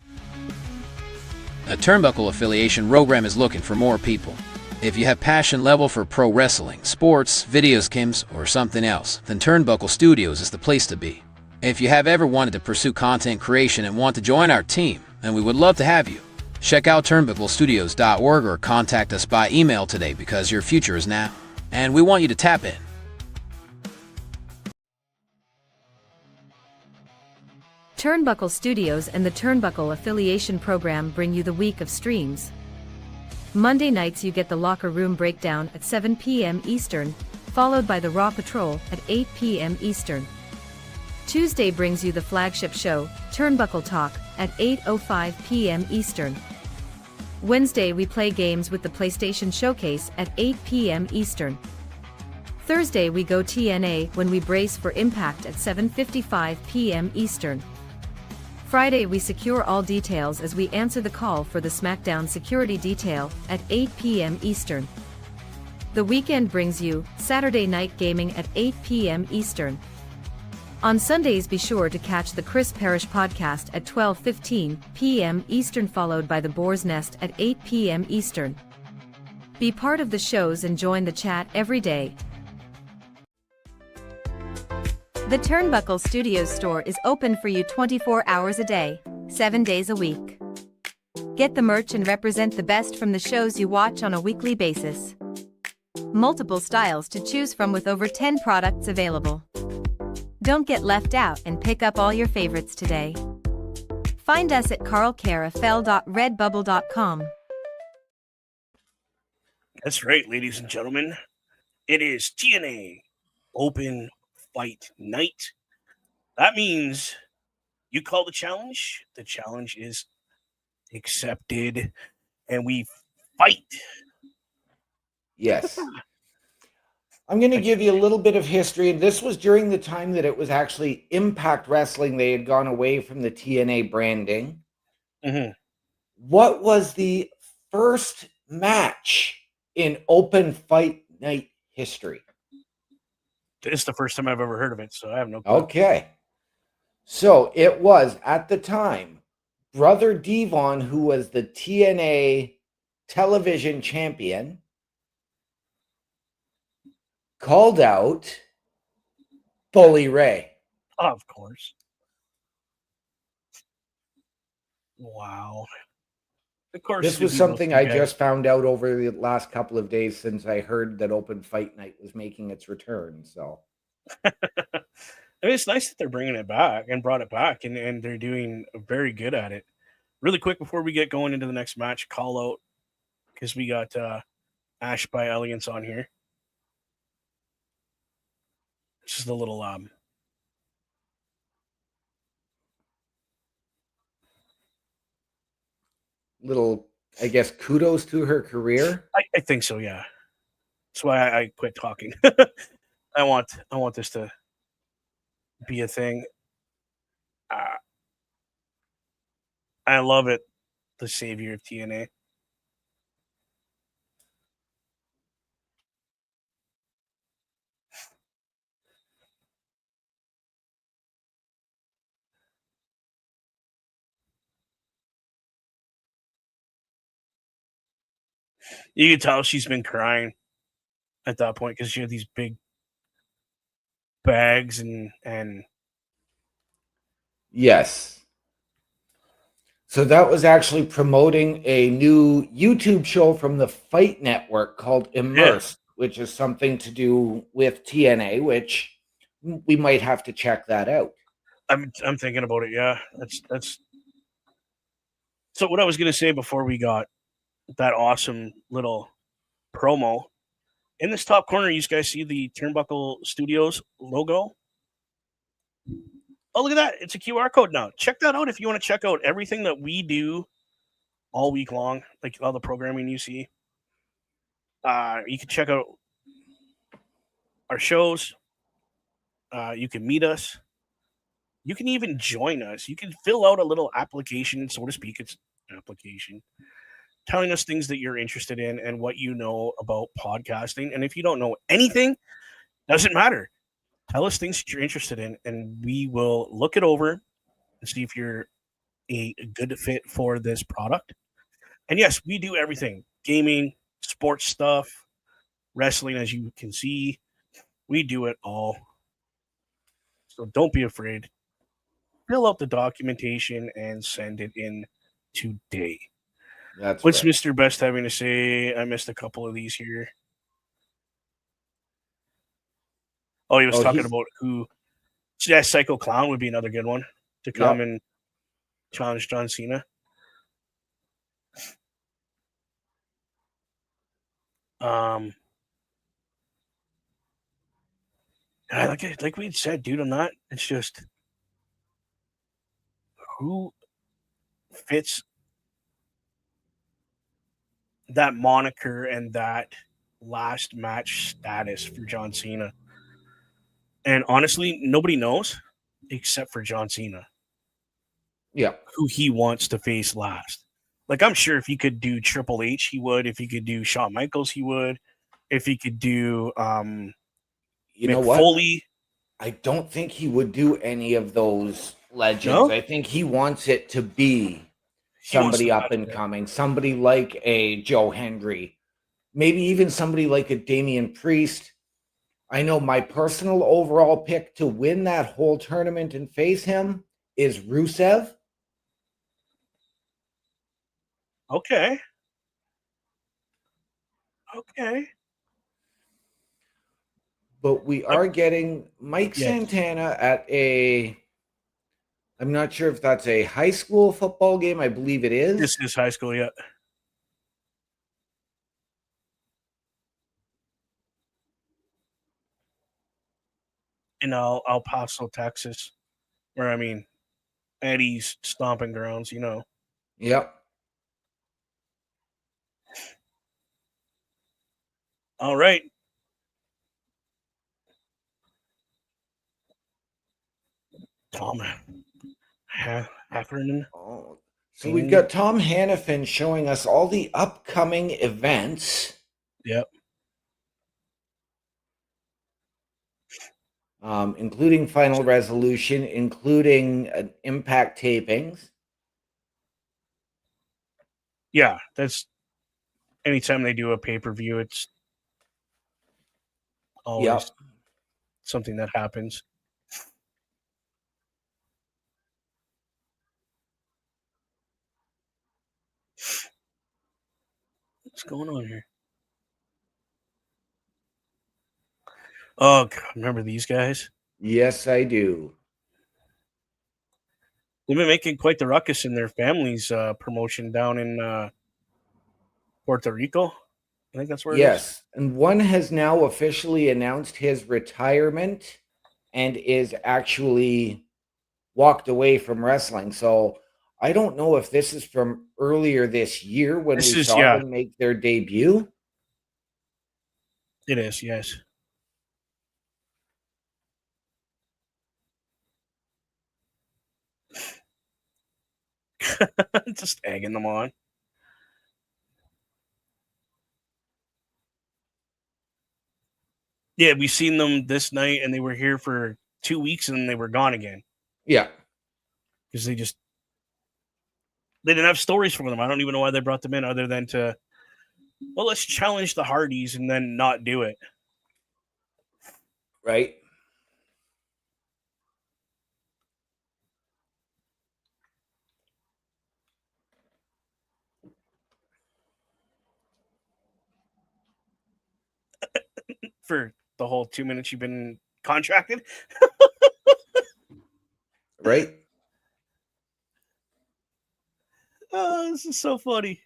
A Turnbuckle affiliation program is looking for more people. If you have passion level for pro wrestling, sports, video games, or something else, then Turnbuckle Studios is the place to be. If you have ever wanted to pursue content creation and want to join our team, then we would love to have you. Check out turnbucklestudios.org or contact us by email today because your future is now, and we want you to tap in. Turnbuckle Studios and the Turnbuckle Affiliation Program bring you the week of streams. Monday nights you get the Locker Room Breakdown at 7 p.m. Eastern, followed by the Raw Patrol at 8 p.m. Eastern. Tuesday brings you the flagship show, Turnbuckle Talk, at 8:05 p.m. Eastern. Wednesday we play games with the PlayStation Showcase at 8 p.m. Eastern. Thursday we go TNA when we brace for impact at 7:55 p.m. Eastern. Friday we secure all details as we answer the call for the SmackDown security detail at 8 p.m. Eastern. The weekend brings you Saturday Night Gaming at 8 p.m. Eastern. On Sundays be sure to catch the Chris Parrish podcast at 12:15 p.m. Eastern, followed by the Boar's Nest at 8 p.m. Eastern. Be part of the shows and join the chat every day. The Turnbuckle Studios store is open for you 24 hours a day, 7 days a week. Get the merch and represent the best from the shows you watch on a weekly basis. Multiple styles to choose from with over 10 products available. Don't get left out and pick up all your favorites today. Find us at carlcarafel.redbubble.com. That's right, ladies and gentlemen. It is TNA Open Fight Night. That means you call the challenge is accepted, and we fight. Yes. I'm going to give you a little bit of history. And this was during the time that it was actually Impact Wrestling. They had gone away from the TNA branding. Mm-hmm. What was the first match in Open Fight Night history? It's the first time I've ever heard of it, so I have no clue. Okay. So it was, at the time, Brother Devon, who was the TNA television champion, called out Bully Ray. Of course. Wow. Of course. This was something I just found out over the last couple of days since I heard that Open Fight Night was making its return. So it's nice that they're bringing it back and brought it back, and they're doing very good at it. Really quick before we get going into the next match, call out because we got Ash by Elegance on here. Just a little I guess, kudos to her career. I think so, yeah. That's why I quit talking. I want this to be a thing. I love it. The savior of TNA. You can tell she's been crying at that point because she had these big bags and yes. So that was actually promoting a new YouTube show from the Fight Network called Immersed, which is something to do with TNA, which we might have to check that out. I'm thinking about it. Yeah, that's. So what I was gonna say before we got that awesome little promo, in this top corner, you guys see the Turnbuckle Studios logo. Oh, look at that. It's a QR code now. Check that out if you want to check out everything that we do all week long, like all the programming you see. You can check out our shows. You can meet us. You can even join us. You can fill out a little application, so to speak. It's an application telling us things that you're interested in and what you know about podcasting. And if you don't know anything, doesn't matter. Tell us things that you're interested in, and we will look it over and see if you're a good fit for this product. And yes, we do everything: gaming, sports stuff, wrestling, as you can see. We do it all. So don't be afraid. Fill out the documentation and send it in today. What's right. Mr. Best having to say? I missed a couple of these here. Oh, he was talking about who. Yeah, Psycho Clown would be another good one to come and challenge John Cena. Like we said, dude, I'm not. It's just who fits that moniker and that last match status for John Cena. And honestly, nobody knows except for John Cena. Yeah. Who he wants to face last. Like, I'm sure if he could do Triple H, he would. If he could do Shawn Michaels, he would. If he could do you know what? Foley. I don't think he would do any of those legends. No? I think he wants it to be somebody up and coming, somebody like a Joe Hendry, maybe even somebody like a Damian Priest. I know my personal overall pick to win that whole tournament and face him is Rusev. Okay. Okay. But we But are getting Mike yes, Santana at a, I'm not sure if that's a high school football game. I believe it this is. is high school. Yeah, in El Paso, Texas, where I mean Eddie's stomping grounds. Yep. All right. Tom Hackerman. Oh, so we've got Tom Hannafin showing us all the upcoming events, Yep. including Final Resolution, including Impact tapings. Yeah, that's anytime they do a pay-per-view, it's always Yep. something that happens. What's going on here? Oh, God, remember these guys? Yes, I do. They've been making quite the ruckus in their family's promotion down in Puerto Rico. I think that's where it is. Yes. And one has now officially announced his retirement and is actually walked away from wrestling. So I don't know if this is from earlier this year when This we is, saw yeah, them make their debut. it is, yes. Just egging them on. Yeah, we seen them this night, and they were here for 2 weeks, and then they were gone again Yeah. because they didn't have stories for them. I don't even know why they brought them in, other than to, well, let's challenge the Hardys and then not do it. Right. For the whole 2 minutes you've been contracted. Right. Oh, this is so funny.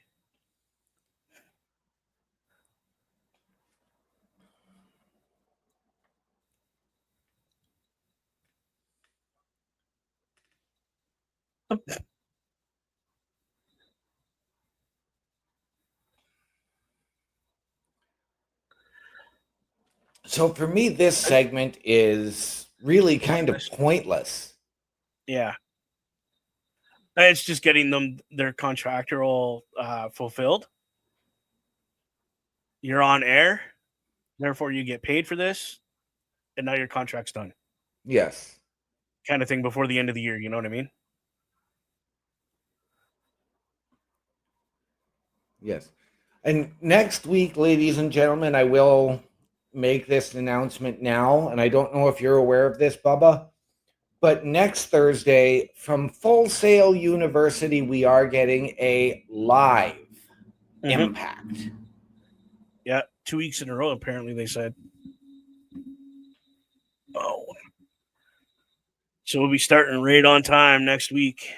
So for me, this segment is really kind of Pointless. pointless. Yeah. It's just getting them their contractual fulfilled. You're on air, therefore you get paid for this, and now your contract's done. Yes. Kind of thing before the end of the year, you know what I mean? Yes. And next week, ladies and gentlemen, I will make this announcement now. And I don't know if you're aware of this, Bubba, but next Thursday from Full Sail University, we are getting a live impact. Yeah, 2 weeks in a row, apparently, they said. Oh. So we'll be starting right on time next week.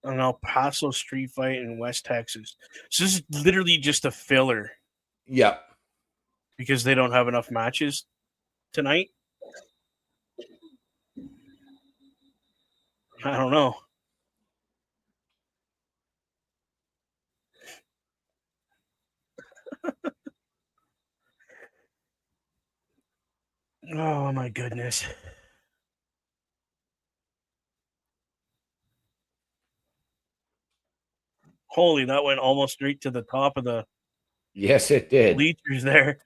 An El Paso street fight in West Texas. So this is literally just a filler Yep. because they don't have enough matches tonight. I don't know. Oh my goodness. Holy, that went almost straight to the top of the Yes, it did. bleachers there.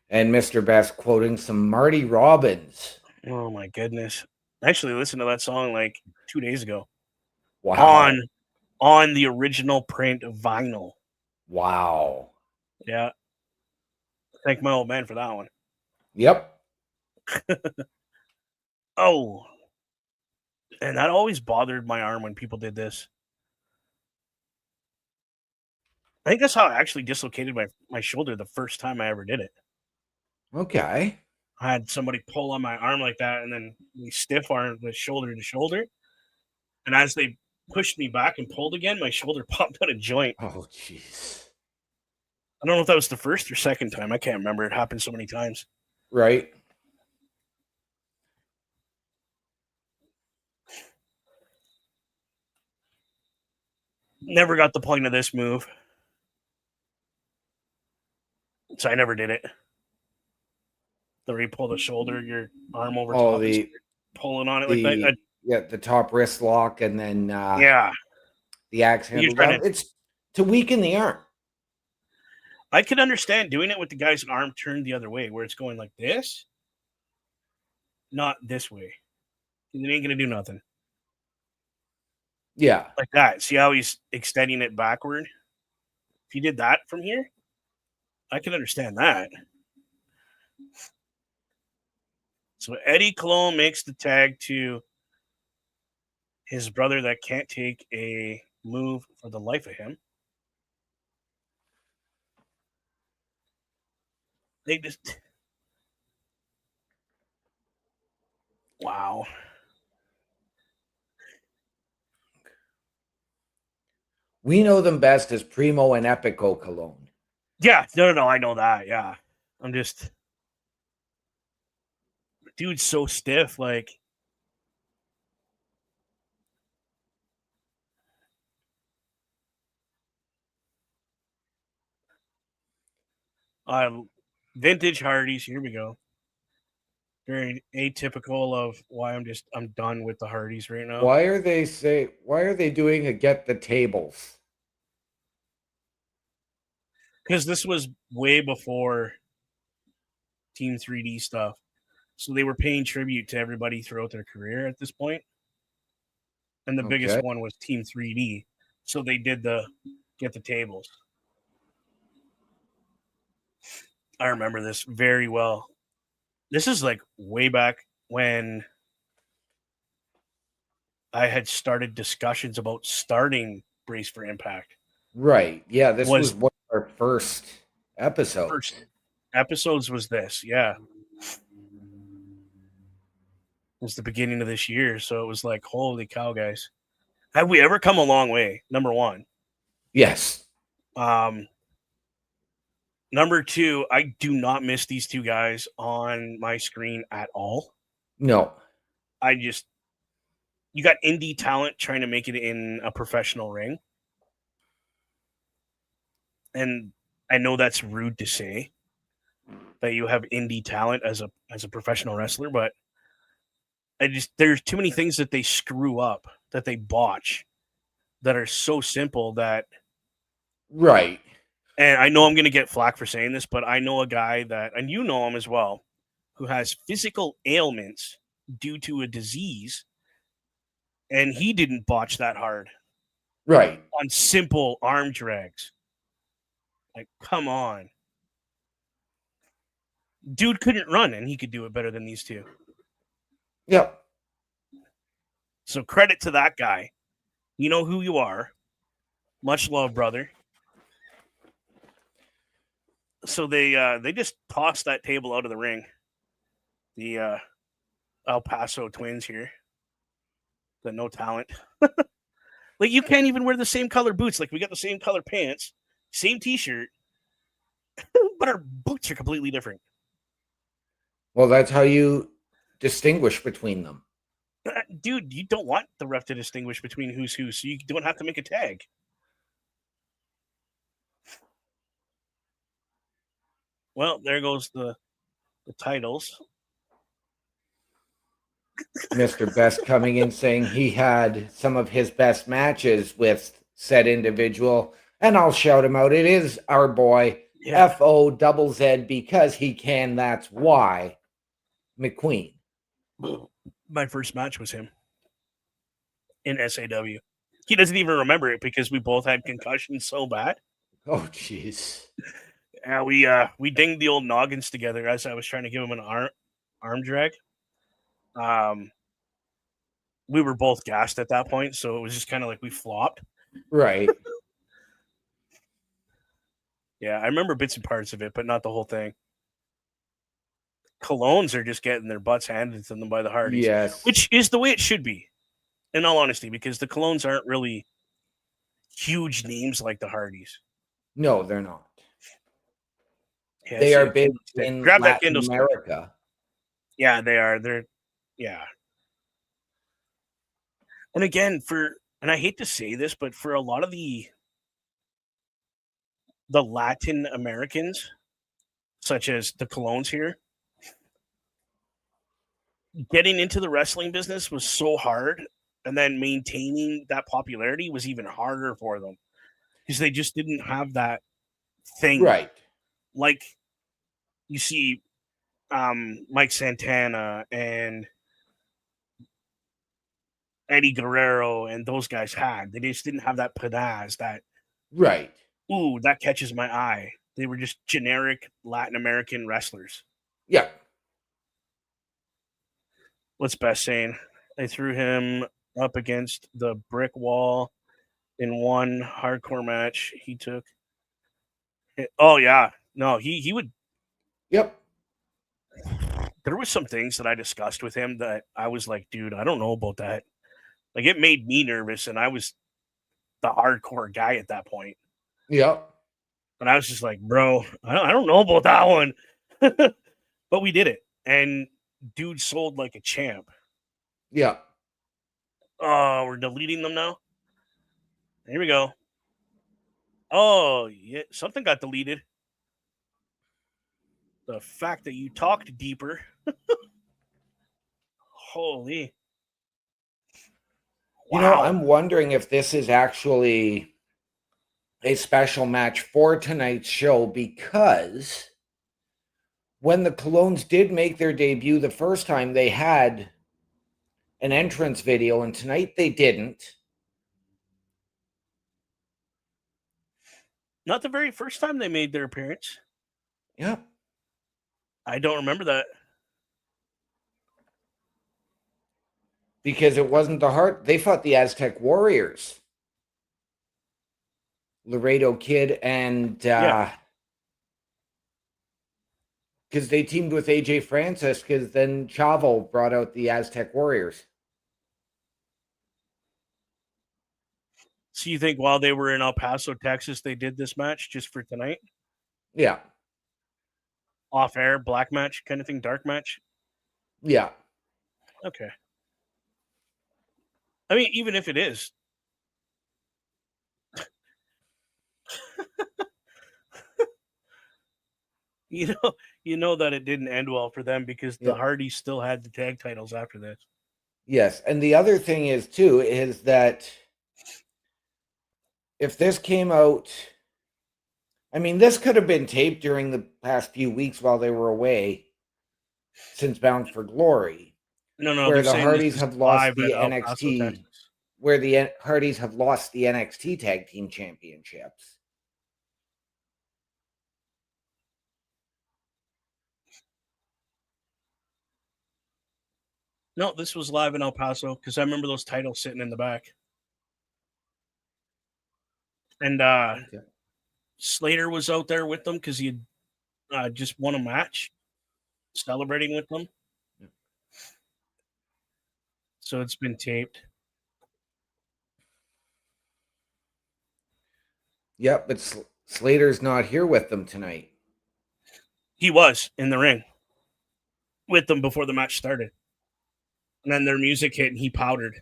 And Mr. Best quoting some Marty Robbins. Oh my goodness! I actually listened to that song like 2 days ago Wow. on the original print vinyl. Wow. Yeah, thank my old man for that one. Yep. Oh, and that always bothered my arm when people did this. I think that's how I actually dislocated my shoulder the first time I ever did it. Okay. I had somebody pull on my arm like that, and then we stiff arm with shoulder to shoulder. And as they pushed me back and pulled again, my shoulder popped out of joint. Oh, jeez. I don't know if that was the first or second time. I can't remember. It happened so many times. Right. Never got the point of this move. So I never did it. The you pull the shoulder, your arm over top, and pulling on it like that. Yeah, the top wrist lock, and then Yeah, the axe handle down. It's to weaken the arm. I could understand doing it with the guy's arm turned the other way, where it's going like this, not this way. It ain't gonna do nothing. Yeah, like that. See how he's extending it backward? If you did that from here, I can understand that. So Eddie Colon makes the tag to his brother that can't take a move for the life of him. They just... Wow. We know them best as Primo and Epico Colon. Yeah, no, I know that, yeah. I'm just... Dude's so stiff, like... Vintage Hardys, here we go. Very atypical of why I'm done with the Hardys right now. Why are they doing a get the tables? Because this was way before Team 3D stuff. So they were paying tribute to everybody throughout their career at this point. And the biggest one was Team 3D. So they did the get the tables. I remember this very well. This is like way back when I had started discussions about starting Brace for Impact. Right. Yeah, this was one of our first episodes. First episodes was this, yeah. It was the beginning of this year, so it was like, holy cow, guys. Have we ever come a long way? Number one. Yes. Number two, I do not miss these two guys on my screen at all. No. You got indie talent trying to make it in a professional ring. And I know that's rude to say that you have indie talent as a professional wrestler, but there's too many things that they screw up, that they botch, that are so simple that... Right. And I know I'm going to get flack for saying this, but I know a guy that, and you know him as well, who has physical ailments due to a disease, and he didn't botch that hard. Right. On simple arm drags. Like, come on. Dude couldn't run, and he could do it better than these two. Yep. So credit to that guy. You know who you are. Much love, brother. So they just tossed that table out of the ring. The El Paso twins here. The no talent. Like, you can't even wear the same color boots. Like, we got the same color pants, same t-shirt, but our boots are completely different. Well, that's how you distinguish between them. Dude, you don't want the ref to distinguish between who's who, so you don't have to make a tag. Well, there goes the titles. Mr. Best coming in saying he had some of his best matches with said individual, and I'll shout him out. It is our boy, Yeah. FOZZ because he can. That's why McQueen. My first match was him in SAW. He doesn't even remember it because we both had concussions so bad. Oh, jeez. We dinged the old noggins together as I was trying to give him an arm drag. We were both gassed at that point, so it was just kind of like we flopped. Right. Yeah, I remember bits and parts of it, but not the whole thing. Colognes are just getting their butts handed to them by the Hardys, Yes. which is the way it should be, in all honesty, because the Colognes aren't really huge names like the Hardys. No, they're not. Yeah, They see are the big candlestick. in Grab that Latin candlestick. America. Yeah, they are. Yeah. And again, and I hate to say this, but for a lot of the Latin Americans, such as the Colognes here, getting into the wrestling business was so hard, and then maintaining that popularity was even harder for them because they just didn't have that thing. Right. Like you see Mike Santana and Eddie Guerrero and those guys had. They just didn't have that pizzazz, that, Right. ooh, that catches my eye. They were just generic Latin American wrestlers. Yeah. What's best saying? They threw him up against the brick wall in one hardcore match he took. Oh yeah. No, he would. Yep. There was some things that I discussed with him that I was like, dude, I don't know about that. Like, it made me nervous, and I was the hardcore guy at that point. Yep. And I was just like, bro, I don't know about that one. But we did it. And dude sold like a champ. Yeah. Oh, we're deleting them now? Here we go. Oh, yeah, something got deleted. The fact that you talked deeper. Holy. You know, Wow. I'm wondering if this is actually a special match for tonight's show, because when the Colognes did make their debut the first time, they had an entrance video, and tonight they didn't. Not the very first time they made their appearance. Yep. I don't remember that. Because it wasn't the Heart. They fought the Aztec Warriors. Laredo Kid and Yeah. because they teamed with AJ Francis, because then Chavo brought out the Aztec Warriors. So you think while they were in El Paso, Texas, they did this match just for tonight? Yeah. Off air, black match kind of thing, dark match? Yeah. Okay. I mean, even if it is. You know that it didn't end well for them because the Yep. Hardys still had the tag titles after this. Yes. And the other thing is, too, is that if this came out, I mean, this could have been taped during the past few weeks while they were away since Bound for Glory, No, where they're the saying Hardys this is have lost live at the El Paso, NXT, Texas. where the Hardys have lost the NXT Tag Team Championships. No, this was live in El Paso because I remember those titles sitting in the back. And Okay. Slater was out there with them because he had just won a match, celebrating with them. Yeah. So it's been taped. Yep, but Slater's not here with them tonight. He was in the ring with them before the match started. And then their music hit and he powdered.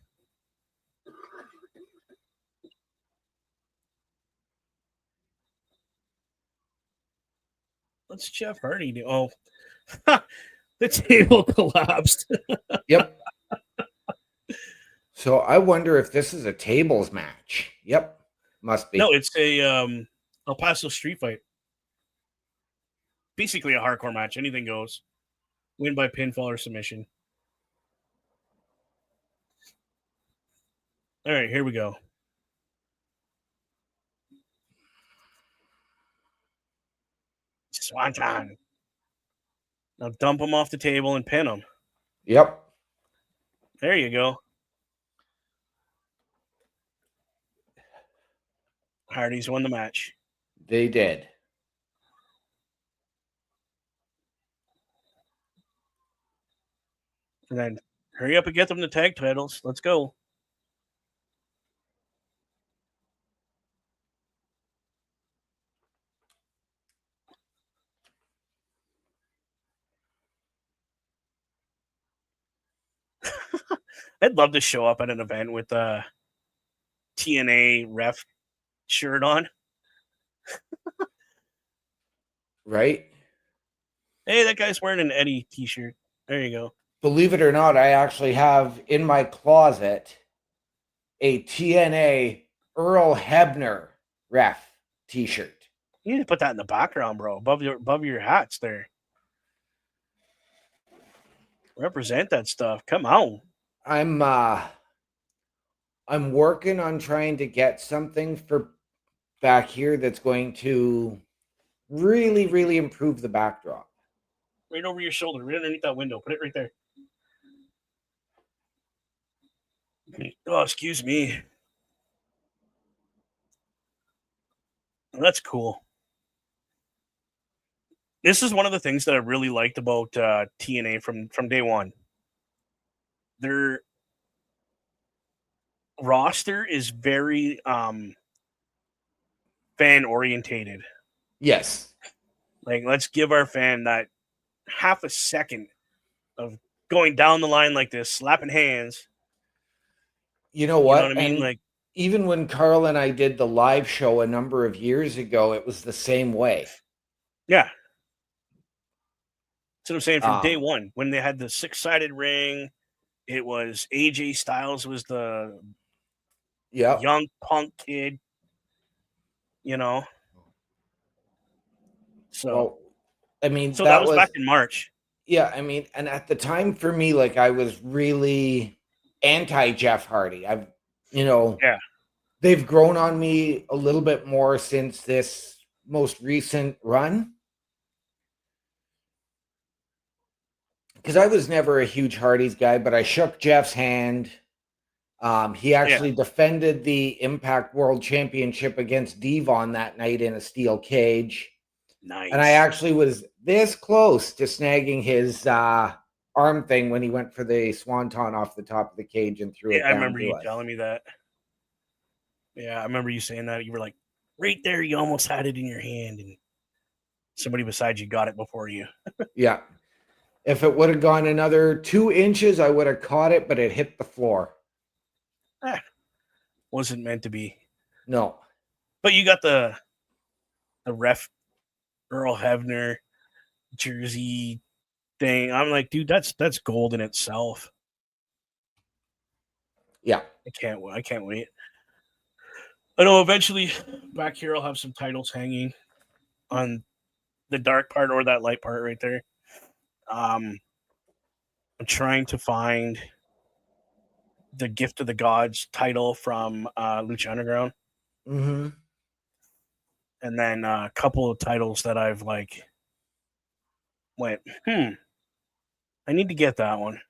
What's Jeff Hardy do? Oh, the table collapsed. Yep. So I wonder if this is a tables match. Yep. Must be. No, it's a El Paso street fight. basically a hardcore match. Anything goes. Win by pinfall or submission. All right, here we go. Swanton. Now dump him off the table and pin him. Yep. There you go. Hardys won the match. They did. And then hurry up and get them the tag titles. Let's go. I'd love to show up at an event with a TNA ref shirt on. Right? Hey, that guy's wearing an Eddie t-shirt. There you go. Believe it or not, I actually have in my closet a TNA Earl Hebner ref t-shirt. You need to put that in the background, bro. Above your hats there. Represent that stuff. Come on. I'm working on trying to get something for back here that's going to really, really improve the backdrop. Right over your shoulder, right underneath that window. Put it right there. Oh, excuse me. That's cool. This is one of the things that I really liked about TNA from day one. Their roster is very fan orientated. Yes. Like, let's give our fan that half a second of going down the line like this, slapping hands. You know what? You know what I mean? Like, even when Carl and I did the live show a number of years ago, it was the same way. yeah. That's what I'm saying from day one. When they had the 6-sided ring, it was AJ Styles was the young punk kid, you know. So, well, I mean, so that was back in March. Yeah, I mean, and at the time for me, like, I was really anti Jeff Hardy. They've grown on me a little bit more since this most recent run. Because I was never a huge Hardy's guy, but I shook Jeff's hand. He actually defended the Impact World Championship against Devon that night in a steel cage. Nice. And I actually was this close to snagging his arm thing when he went for the swanton off the top of the cage and threw it down. I remember you telling me that. Yeah, I remember you saying that. You were like, right there, you almost had it in your hand, and somebody beside you got it before you. Yeah. If it would have gone another 2 inches, I would have caught it, but it hit the floor. Wasn't meant to be. No. But you got the ref Earl Hebner jersey thing. I'm like, dude, that's gold in itself. Yeah. I can't wait. I know eventually back here I'll have some titles hanging on the dark part or that light part right there. I'm trying to find the Gift of the Gods title from Lucha Underground. Mm-hmm. And then a couple of titles that I've like went, I need to get that one.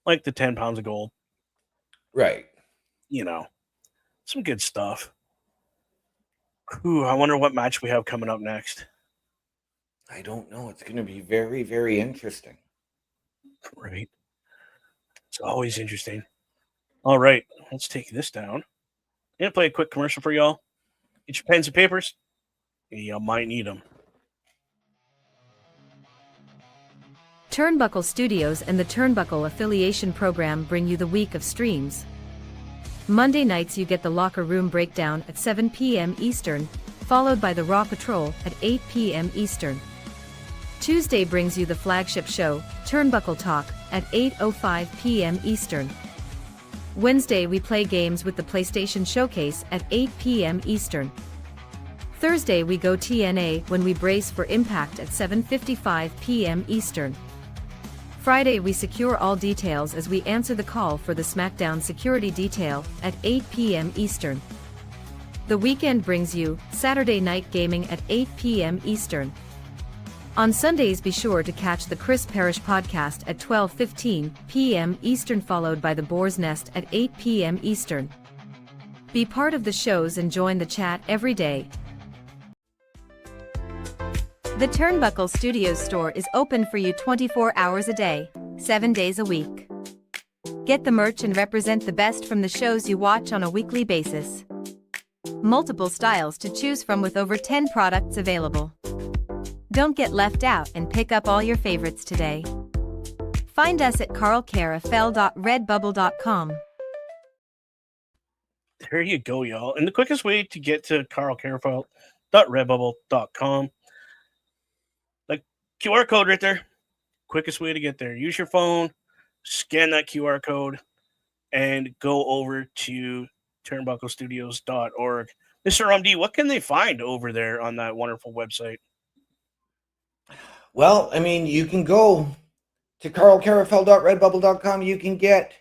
Like the 10 pounds of gold. Right. You know, some good stuff. Ooh, I wonder what match we have coming up next. I don't know. It's going to be very, very interesting. Right. It's always interesting. All right, let's take this down. I'm going to play a quick commercial for y'all. Get your pens and papers. You might need them. Turnbuckle Studios and the Turnbuckle Affiliation Program bring you the week of streams. Monday nights you get the Locker Room Breakdown at 7 p.m. Eastern, followed by the Raw Patrol at 8 p.m. Eastern. Tuesday brings you the flagship show, Turnbuckle Talk, at 8:05 p.m. Eastern. Wednesday we play games with the PlayStation Showcase at 8 p.m. Eastern. Thursday we go TNA when we brace for Impact at 7:55 p.m. Eastern. Friday we secure all details as we answer the call for the SmackDown security detail at 8 p.m. Eastern. The weekend brings you Saturday Night Gaming at 8 p.m. Eastern. On Sundays be sure to catch the Chris Parrish podcast at 12:15 p.m. Eastern, followed by the Boar's Nest at 8 p.m. Eastern. Be part of the shows and join the chat every day. The Turnbuckle Studios store is open for you 24 hours a day, 7 days a week. Get the merch and represent the best from the shows you watch on a weekly basis. Multiple styles to choose from with over 10 products available. Don't get left out and pick up all your favorites today. Find us at carlcarafel.redbubble.com. There you go, y'all. And the quickest way to get to carlcarafel.redbubble.com, like QR code right there. Quickest way to get there. Use your phone, scan that QR code, and go over to turnbucklestudios.org. Mr. Rumd, what can they find over there on that wonderful website? Well, I mean, you can go to carlcarafel.redbubble.com. You can get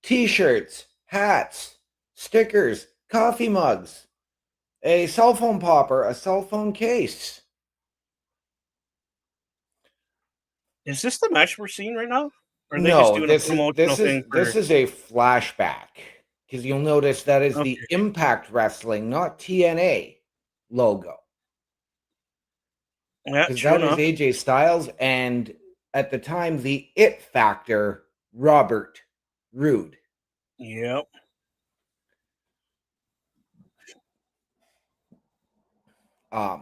t-shirts, hats, stickers, coffee mugs, a cell phone popper, a cell phone case. Is this the match we're seeing right now? Or are they No, just doing this a promotional thing? this is a flashback, because you'll notice that is the Okay. Impact Wrestling, not TNA logo. Yeah, Because true that enough. is AJ Styles, and at the time, the It Factor, Robert Roode. Yep.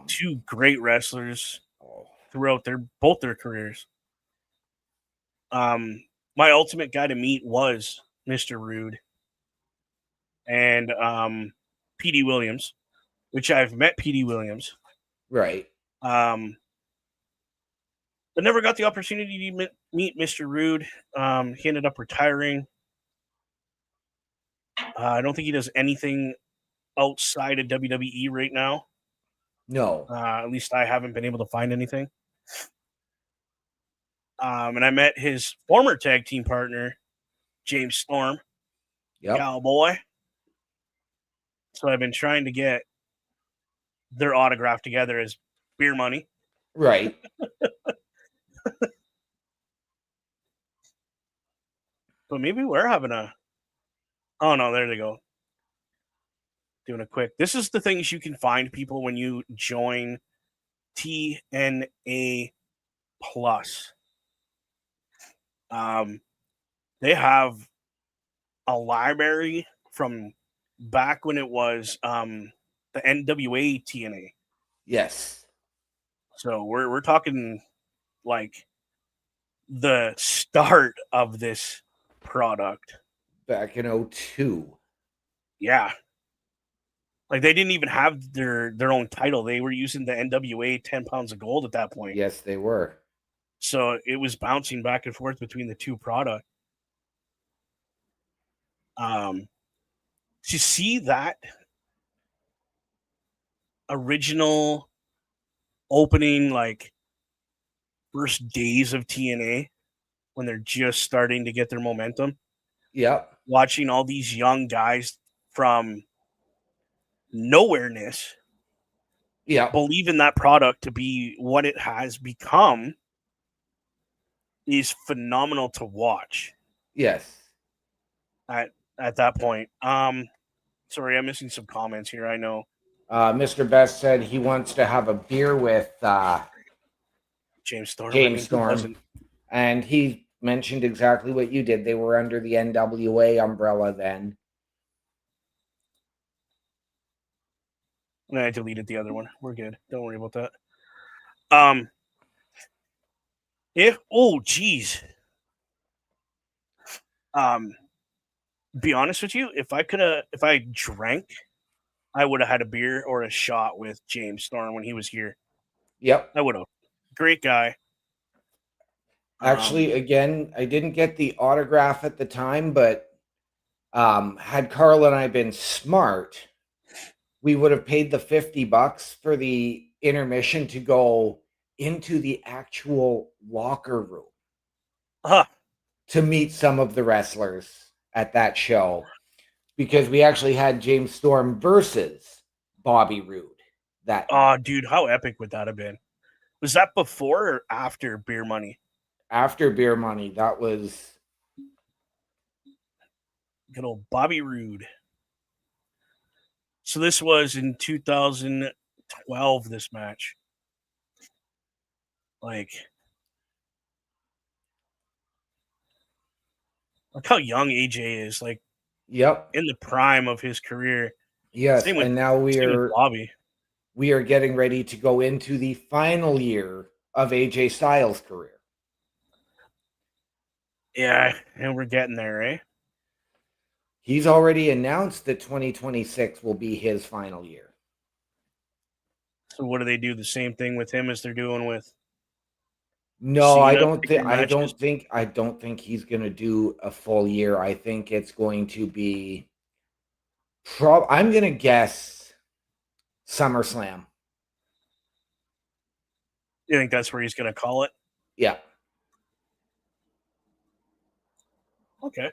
Two great wrestlers throughout both their careers. My ultimate guy to meet was Mr. Roode and P.D. Williams, which I've met P.D. Williams. Right. But never got the opportunity to meet Mr. Roode. He ended up retiring. I don't think he does anything outside of WWE right now. No. At least I haven't been able to find anything. And I met his former tag team partner, James Storm, Yep. Cowboy. So I've been trying to get their autograph together as beer money. Right. But maybe we're having a... Oh, no, there they go. Doing a quick... This is the things you can find, people, when you join TNA Plus. They have a library from back when it was the NWA TNA. Yes. So we're talking like the start of this product. Back in 2002. Yeah. Like they didn't even have their own title. They were using the NWA 10 pounds of gold at that point. Yes, they were. So it was bouncing back and forth between the two products. To see that original opening, like first days of TNA, when they're just starting to get their momentum. Yep. Watching all these young guys from nowhereness believe in that product to be what it has become is phenomenal to watch. Yes. At that point. Sorry, I'm missing some comments here. I know. Mr. Best said he wants to have a beer with James Storm. James Storm. And he mentioned exactly what you did. They were under the NWA umbrella then. And I deleted the other one. We're good. Don't worry about that. Geez. Be honest with you, if I drank, I would have had a beer or a shot with James Storm when he was here. Yep. I would have. Great guy. Actually, again, I didn't get the autograph at the time, but had Carl and I been smart, we would have paid the $50 for the intermission to go into the actual locker room Huh. to meet some of the wrestlers at that show, because we actually had James Storm versus Bobby Roode that Oh, dude, how epic would that have been? Was that before or after Beer Money? after Beer Money. That was Good old Bobby Roode. So this was in 2012, this match. Like how young AJ is, like yep. in the prime of his career. Yes, Same with and now we are Bobby. getting ready to go into the final year of AJ Styles' career. Yeah, and we're getting there, eh? He's already announced that 2026 will be his final year. So what do they do? The same thing with him as they're doing with No, I Cena don't think picking matches? I don't think he's going to do a full year. I think it's going to be I'm going to guess SummerSlam. You think that's where he's going to call it? Yeah. Okay.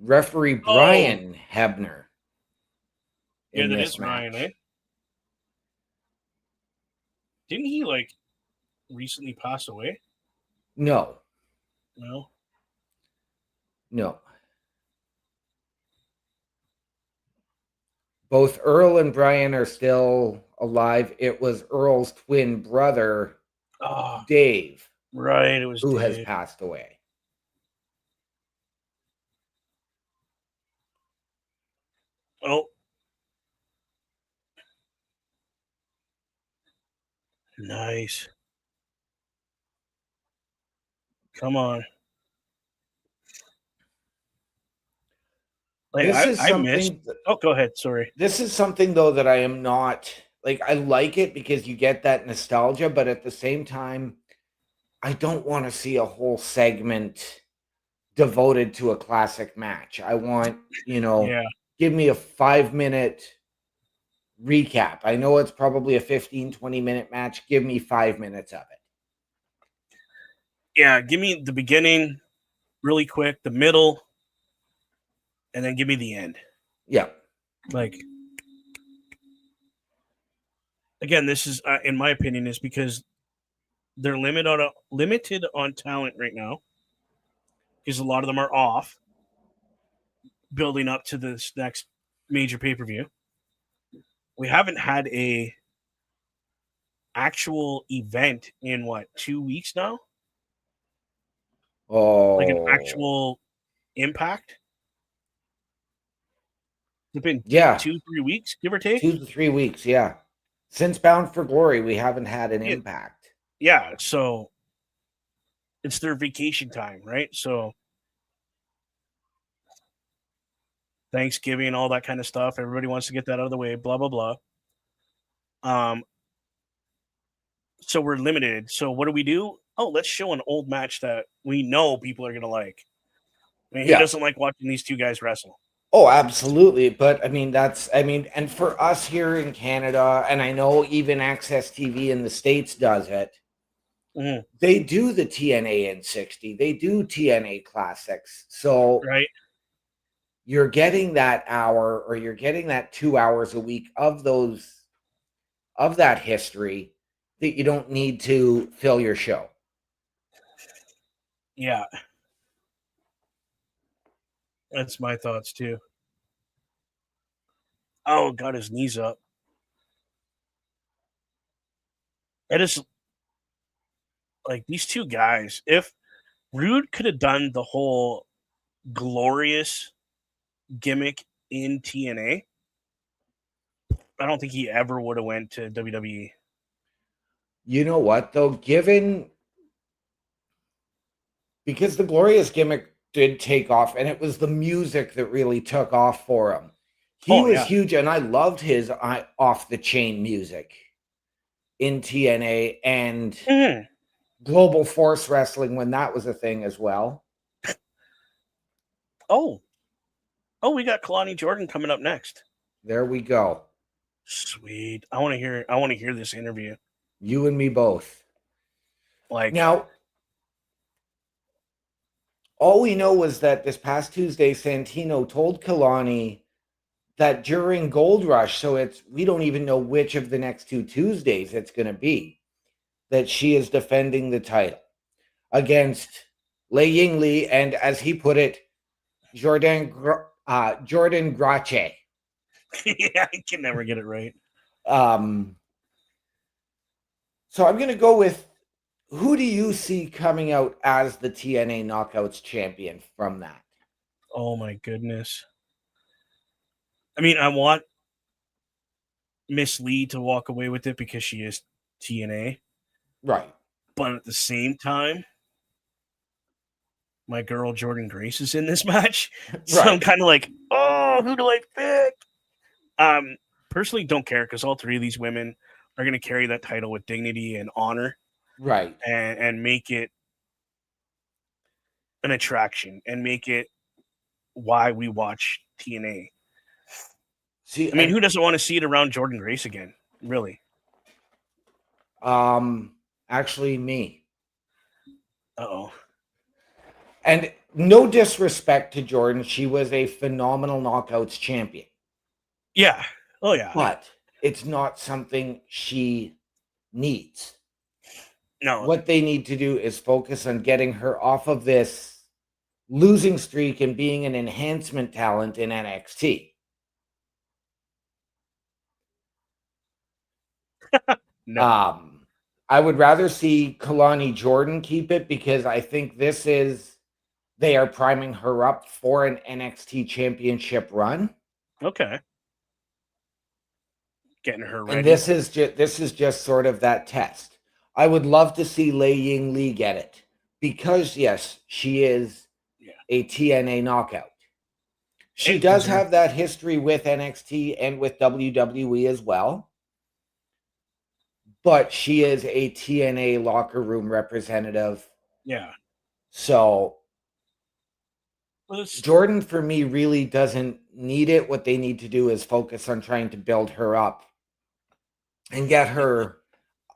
Referee Brian Hebner. Yeah, In that this is match. Ryan, eh? Didn't he like recently pass away? No. No. No. Both Earl and Brian are still alive. It was Earl's twin brother, Oh, Dave, right. It was who Dave. has passed away. Oh. Nice. Come on. Like This is I missed. something. Oh, go ahead. Sorry. This is something though that I am not like. I like it because you get that nostalgia, but at the same time, I don't want to see a whole segment devoted to a classic match. I want, Yeah. give me a 5-minute recap. I know it's probably a 15-20 minute match. Give me 5 minutes of it. Yeah. Give me the beginning really quick, the middle, and then give me the end. Yeah. Like, again, this is, in my opinion, is because they're limited on talent right now because a lot of them are off building up to this next major pay-per-view. We haven't had a actual event in what, 2 weeks now? Like an Oh. actual Impact? It's been Yeah. 2-3 weeks, give or take. 2 to 3 weeks, yeah. Since Bound for Glory, we haven't had an Yeah. Impact. Yeah, so it's their vacation time, right? So Thanksgiving, all that kind of stuff. Everybody wants to get that out of the way, blah, blah, blah. So we're limited. So what do? Oh, let's show an old match that we know people are going to like. I mean, who doesn't like watching these two guys wrestle? Oh, absolutely. But and for us here in Canada, and I know even Access TV in the States does it, they do the TNA in 60. They do TNA Classics. So right, you're getting that hour or you're getting that 2 hours a week of that history that you don't need to fill your show. Yeah. That's my thoughts too. Oh, got his knees up. It is like these two guys. If Rude could have done the whole glorious gimmick in TNA, I don't think he ever would have went to WWE. You know what though? Because the glorious gimmick did take off, and it was the music that really took off for him. He was huge, and I loved his off the chain music in TNA and Global Force Wrestling when that was a thing as well. Oh, we got Kalani Jordan coming up next. There we go. Sweet. I want to hear this interview. You and me both. Like, Now, all we know was that this past Tuesday, Santino told Kalani that during Gold Rush, so we don't even know which of the next 2 Tuesdays it's going to be, that she is defending the title against Lei Yingli and, as he put it, Jordan Grace. yeah, I can never get it right. So I'm going to go with, who do you see coming out as the TNA Knockouts champion from that? Oh my goodness. I mean, I want Miss Lee to walk away with it because she is TNA. Right. But at the same time, my girl Jordan Grace is in this match. So Right. I'm kind of like, oh, who do I pick? Personally, don't care because all three of these women are going to carry that title with dignity and honor. Right. And make it an attraction and make it why we watch TNA. See, I mean, who doesn't want to see it around Jordan Grace again? Really? Actually, me. Uh-oh. And no disrespect to Jordan, she was a phenomenal Knockouts champion. Yeah. Oh, yeah. But it's not something she needs. No. What they need to do is focus on getting her off of this losing streak and being an enhancement talent in NXT. No. I would rather see Kalani Jordan keep it because I think they are priming her up for an NXT championship run. Okay. Getting her ready. And this is just sort of that test. I would love to see Lei Yingli get it because, yes, she is a TNA knockout. She does have that history with NXT and with WWE as well. But she is a TNA locker room representative. Yeah. So Jordan, for me, really doesn't need it. What they need to do is focus on trying to build her up and get her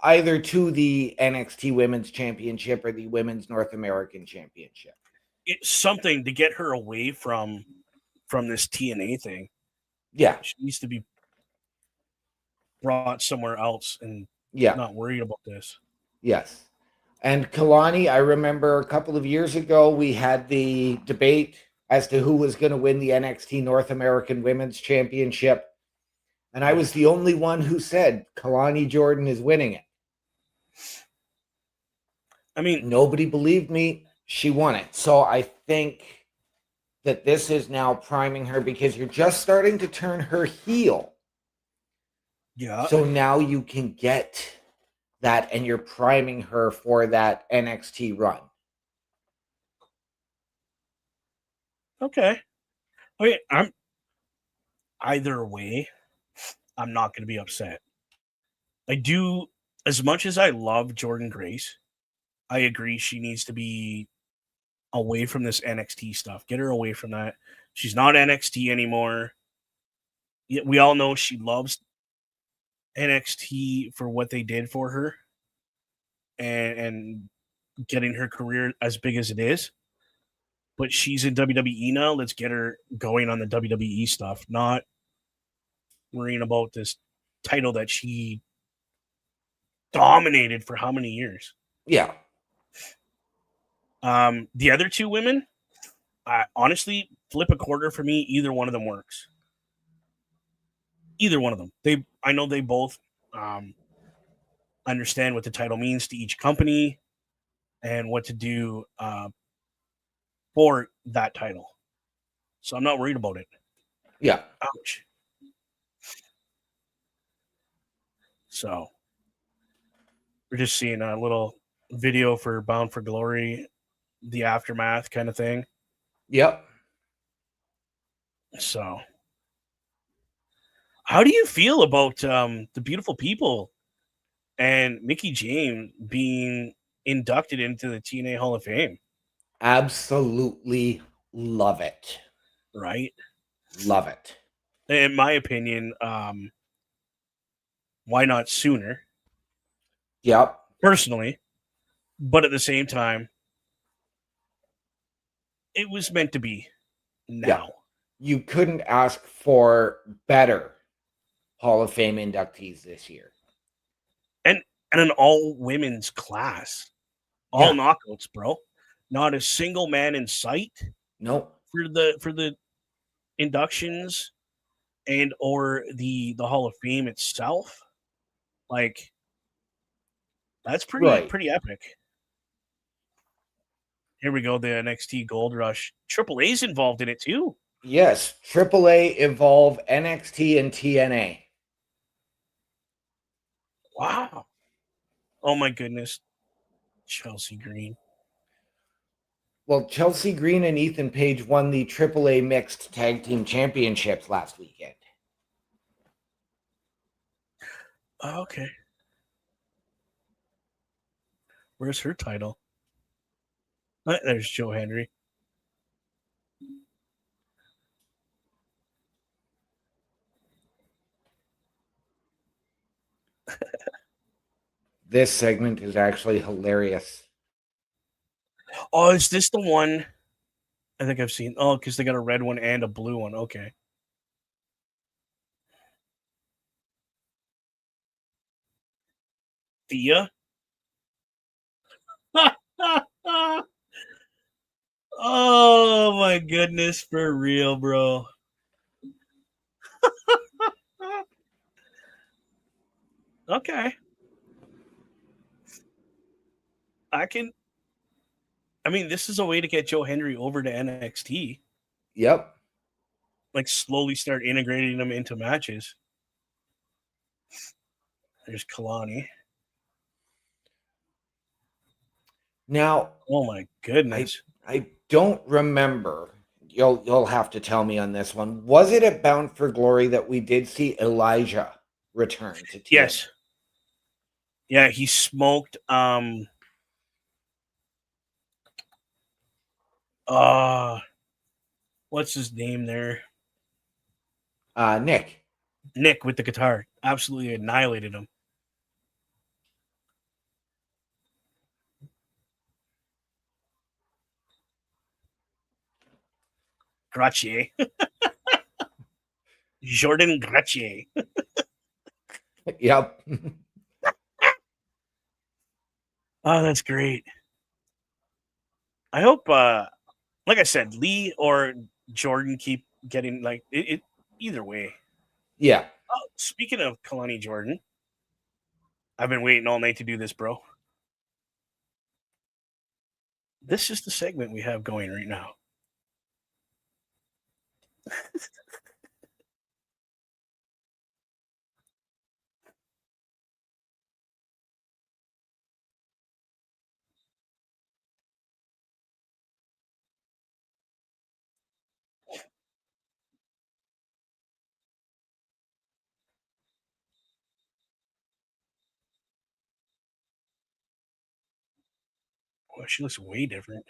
either to the NXT Women's Championship or the Women's North American Championship. It's something to get her away from this TNA thing. Yeah. She needs to be brought somewhere else and not worried about this. Yes. And Kalani, I remember a couple of years ago, we had the debate as to who was going to win the NXT North American Women's Championship. And I was the only one who said Kalani Jordan is winning it. I mean, nobody believed me. She won it. So I think that this is now priming her because you're just starting to turn her heel. Yeah. So now you can get that and you're priming her for that NXT run. Okay. Okay, either way, I'm not going to be upset. I do, as much as I love Jordan Grace, I agree she needs to be away from this NXT stuff. Get her away from that. She's not NXT anymore. We all know she loves NXT for what they did for her and getting her career as big as it is. But she's in WWE now. Let's get her going on the WWE stuff, not worrying about this title that she dominated for how many years. Yeah. The other two women, honestly, flip a quarter for me. Either one of them works. Either one of them. I know they both understand what the title means to each company and what to do for that title. So I'm not worried about it. Yeah. Ouch. So we're just seeing a little video for Bound for Glory, the aftermath kind of thing. Yep. So how do you feel about the beautiful people and Mickie James being inducted into the TNA Hall of Fame? Absolutely Love it. right? Love it. In my opinion, why not sooner? Yep. Personally, but at the same time, it was meant to be Yeah. now. You couldn't ask for better Hall of Fame inductees this year. And an all women's class, all Yeah. knockouts, bro. Not a single man in sight Nope. for the inductions and or the Hall of Fame itself. Like that's Right. pretty epic. Here we go, the NXT Gold Rush. Triple A's involved in it too. Yes. AAA, Evolve, NXT, and TNA. Wow. Oh my goodness. Chelsea Green. Well, Chelsea Green and Ethan Page won the AAA Mixed Tag Team Championships last weekend. Oh, okay. Where's her title? There's Joe Henry. This segment is actually hilarious. Oh, is this the one? I think I've seen. Oh, because they got a red one and a blue one. Okay. Thea. Oh my goodness, for real, bro. Okay. I can. I mean, this is a way to get Joe Henry over to NXT. Yep. Like, slowly start integrating them into matches. There's Kalani. Now, Oh my goodness. I don't remember. You'll have to tell me on this one. Was it at Bound for Glory that we did see Elijah return to TNA? Yes. Yeah, he smoked uh what's his name there? Nick. Nick with the guitar. Absolutely annihilated him. Gratier. Jordan Gratier. Yep. Oh, that's great. I hope like I said, Lee or Jordan keep getting like it either way. Yeah. Oh, speaking of Kalani Jordan, I've been waiting all night to do this, bro. This is the segment we have going right now. Oh, she looks way different.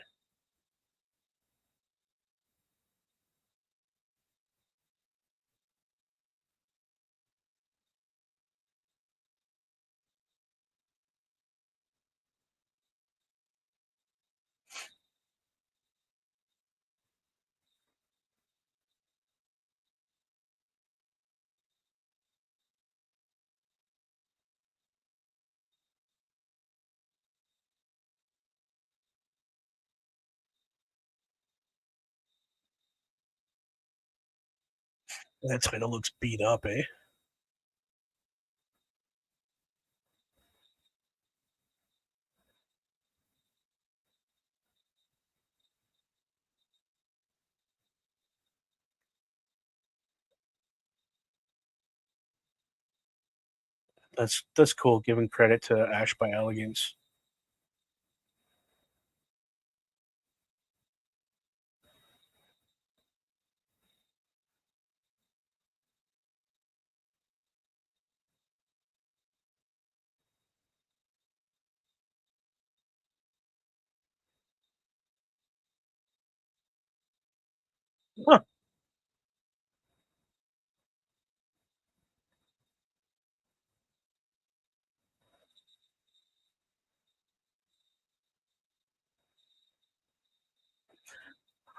That title looks beat up, eh? That's cool. Giving credit to Ash by Elegance. Huh.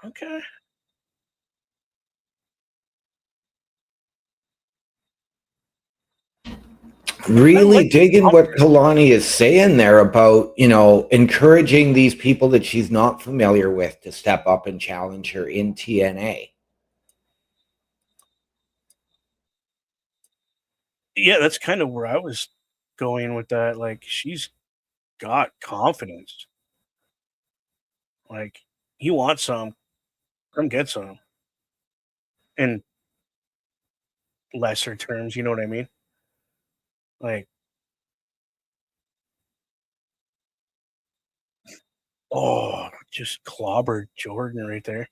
Okay. That Really might be digging what something. Kalani is saying there about, encouraging these people that she's not familiar with to step up and challenge her in TNA. Yeah, that's kind of where I was going with that. Like, she's got confidence. Like, you want some, come get some. In lesser terms, you know what I mean? Like, oh, just clobbered Jordan right there.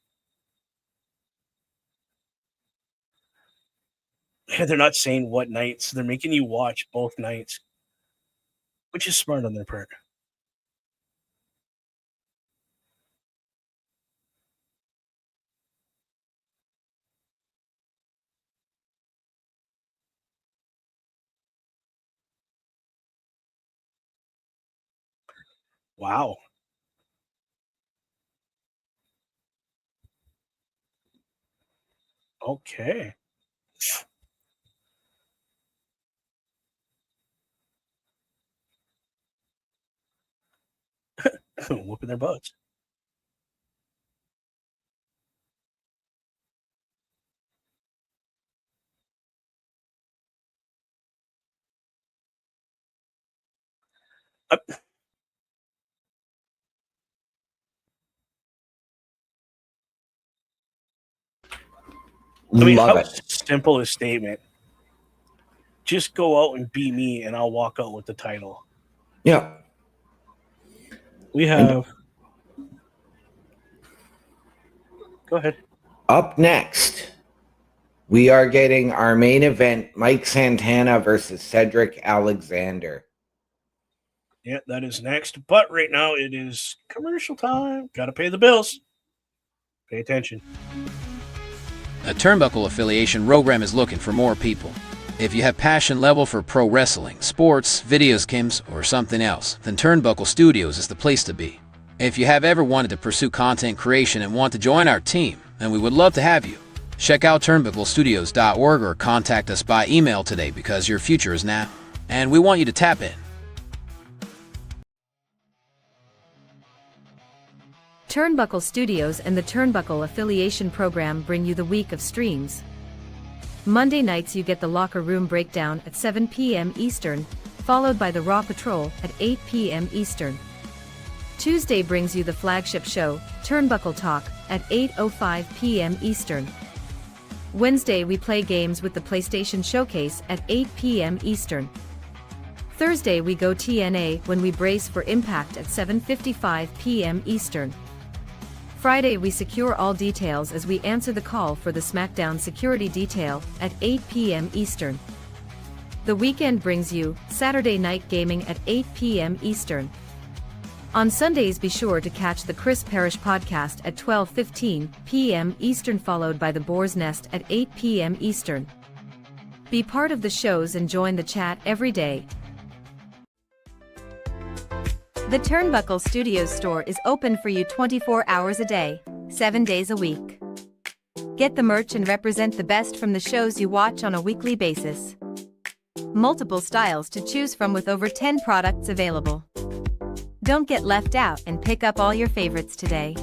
Yeah, they're not saying what nights. They're making you watch both nights, which is smart on their part. Wow. Okay. Whooping their butts. I mean, Love how it. simple a statement. Just go out and be me, and I'll walk out with the title. Yeah. We And have. Go ahead. up next, we are getting our main event, Mike Santana versus Cedric Alexander. Yeah, that is next. But right now it is commercial time. Got to pay the bills. Pay attention. A Turnbuckle affiliation program is looking for more people. If you have passion level for pro wrestling, sports, videos games, or something else, then Turnbuckle Studios is the place to be. If you have ever wanted to pursue content creation and want to join our team, then we would love to have you. Check out turnbucklestudios.org or contact us by email today because your future is now, and we want you to tap in. Turnbuckle Studios and the Turnbuckle Affiliation Program bring you the week of streams. Monday nights you get the Locker Room Breakdown at 7 p.m. Eastern, followed by the Raw Patrol at 8 p.m. Eastern. Tuesday brings you the flagship show, Turnbuckle Talk, at 8:05 p.m. Eastern. Wednesday we play games with the PlayStation Showcase at 8 p.m. Eastern. Thursday we go TNA when we brace for impact at 7:55 p.m. Eastern. Friday we secure all details as we answer the call for the SmackDown security detail at 8 p.m. Eastern. The weekend brings you Saturday Night Gaming at 8 p.m. Eastern. On Sundays be sure to catch the Chris Parrish podcast at 12:15 p.m. Eastern, followed by the Boar's Nest at 8 p.m. Eastern. Be part of the shows and join the chat every day. The Turnbuckle Studios store is open for you 24 hours a day, 7 days a week. Get the merch and represent the best from the shows you watch on a weekly basis. Multiple styles to choose from with over 10 products available. Don't get left out and pick up all your favorites today.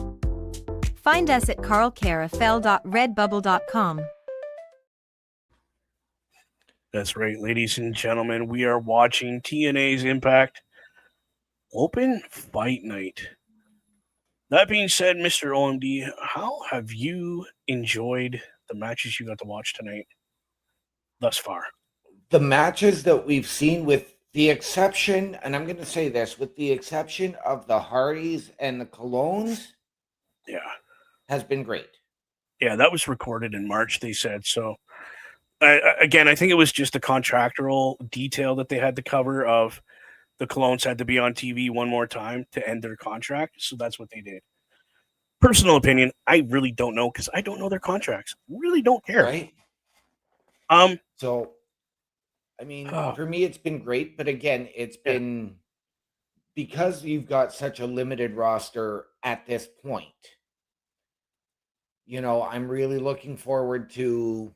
Find us at carlcarafel.redbubble.com. That's right, ladies and gentlemen. We are watching TNA's Impact Open Fight Night. That being said, Mr. OMD, how have you enjoyed the matches you got to watch tonight thus far? The matches that we've seen, with the exception, and I'm going to say this, with the exception of the Hardys and the Colognes, Yeah. has been great. Yeah, that was recorded in March, they said. So, again, I think it was just a contractual detail that they had to cover of the Colognes had to be on TV one more time to end their contract. So that's what they did. Personal opinion, I really don't know because I don't know their contracts. Really don't care. Right. So, I mean, for me, it's been great, but again, it's been because you've got such a limited roster at this point. I'm really looking forward to,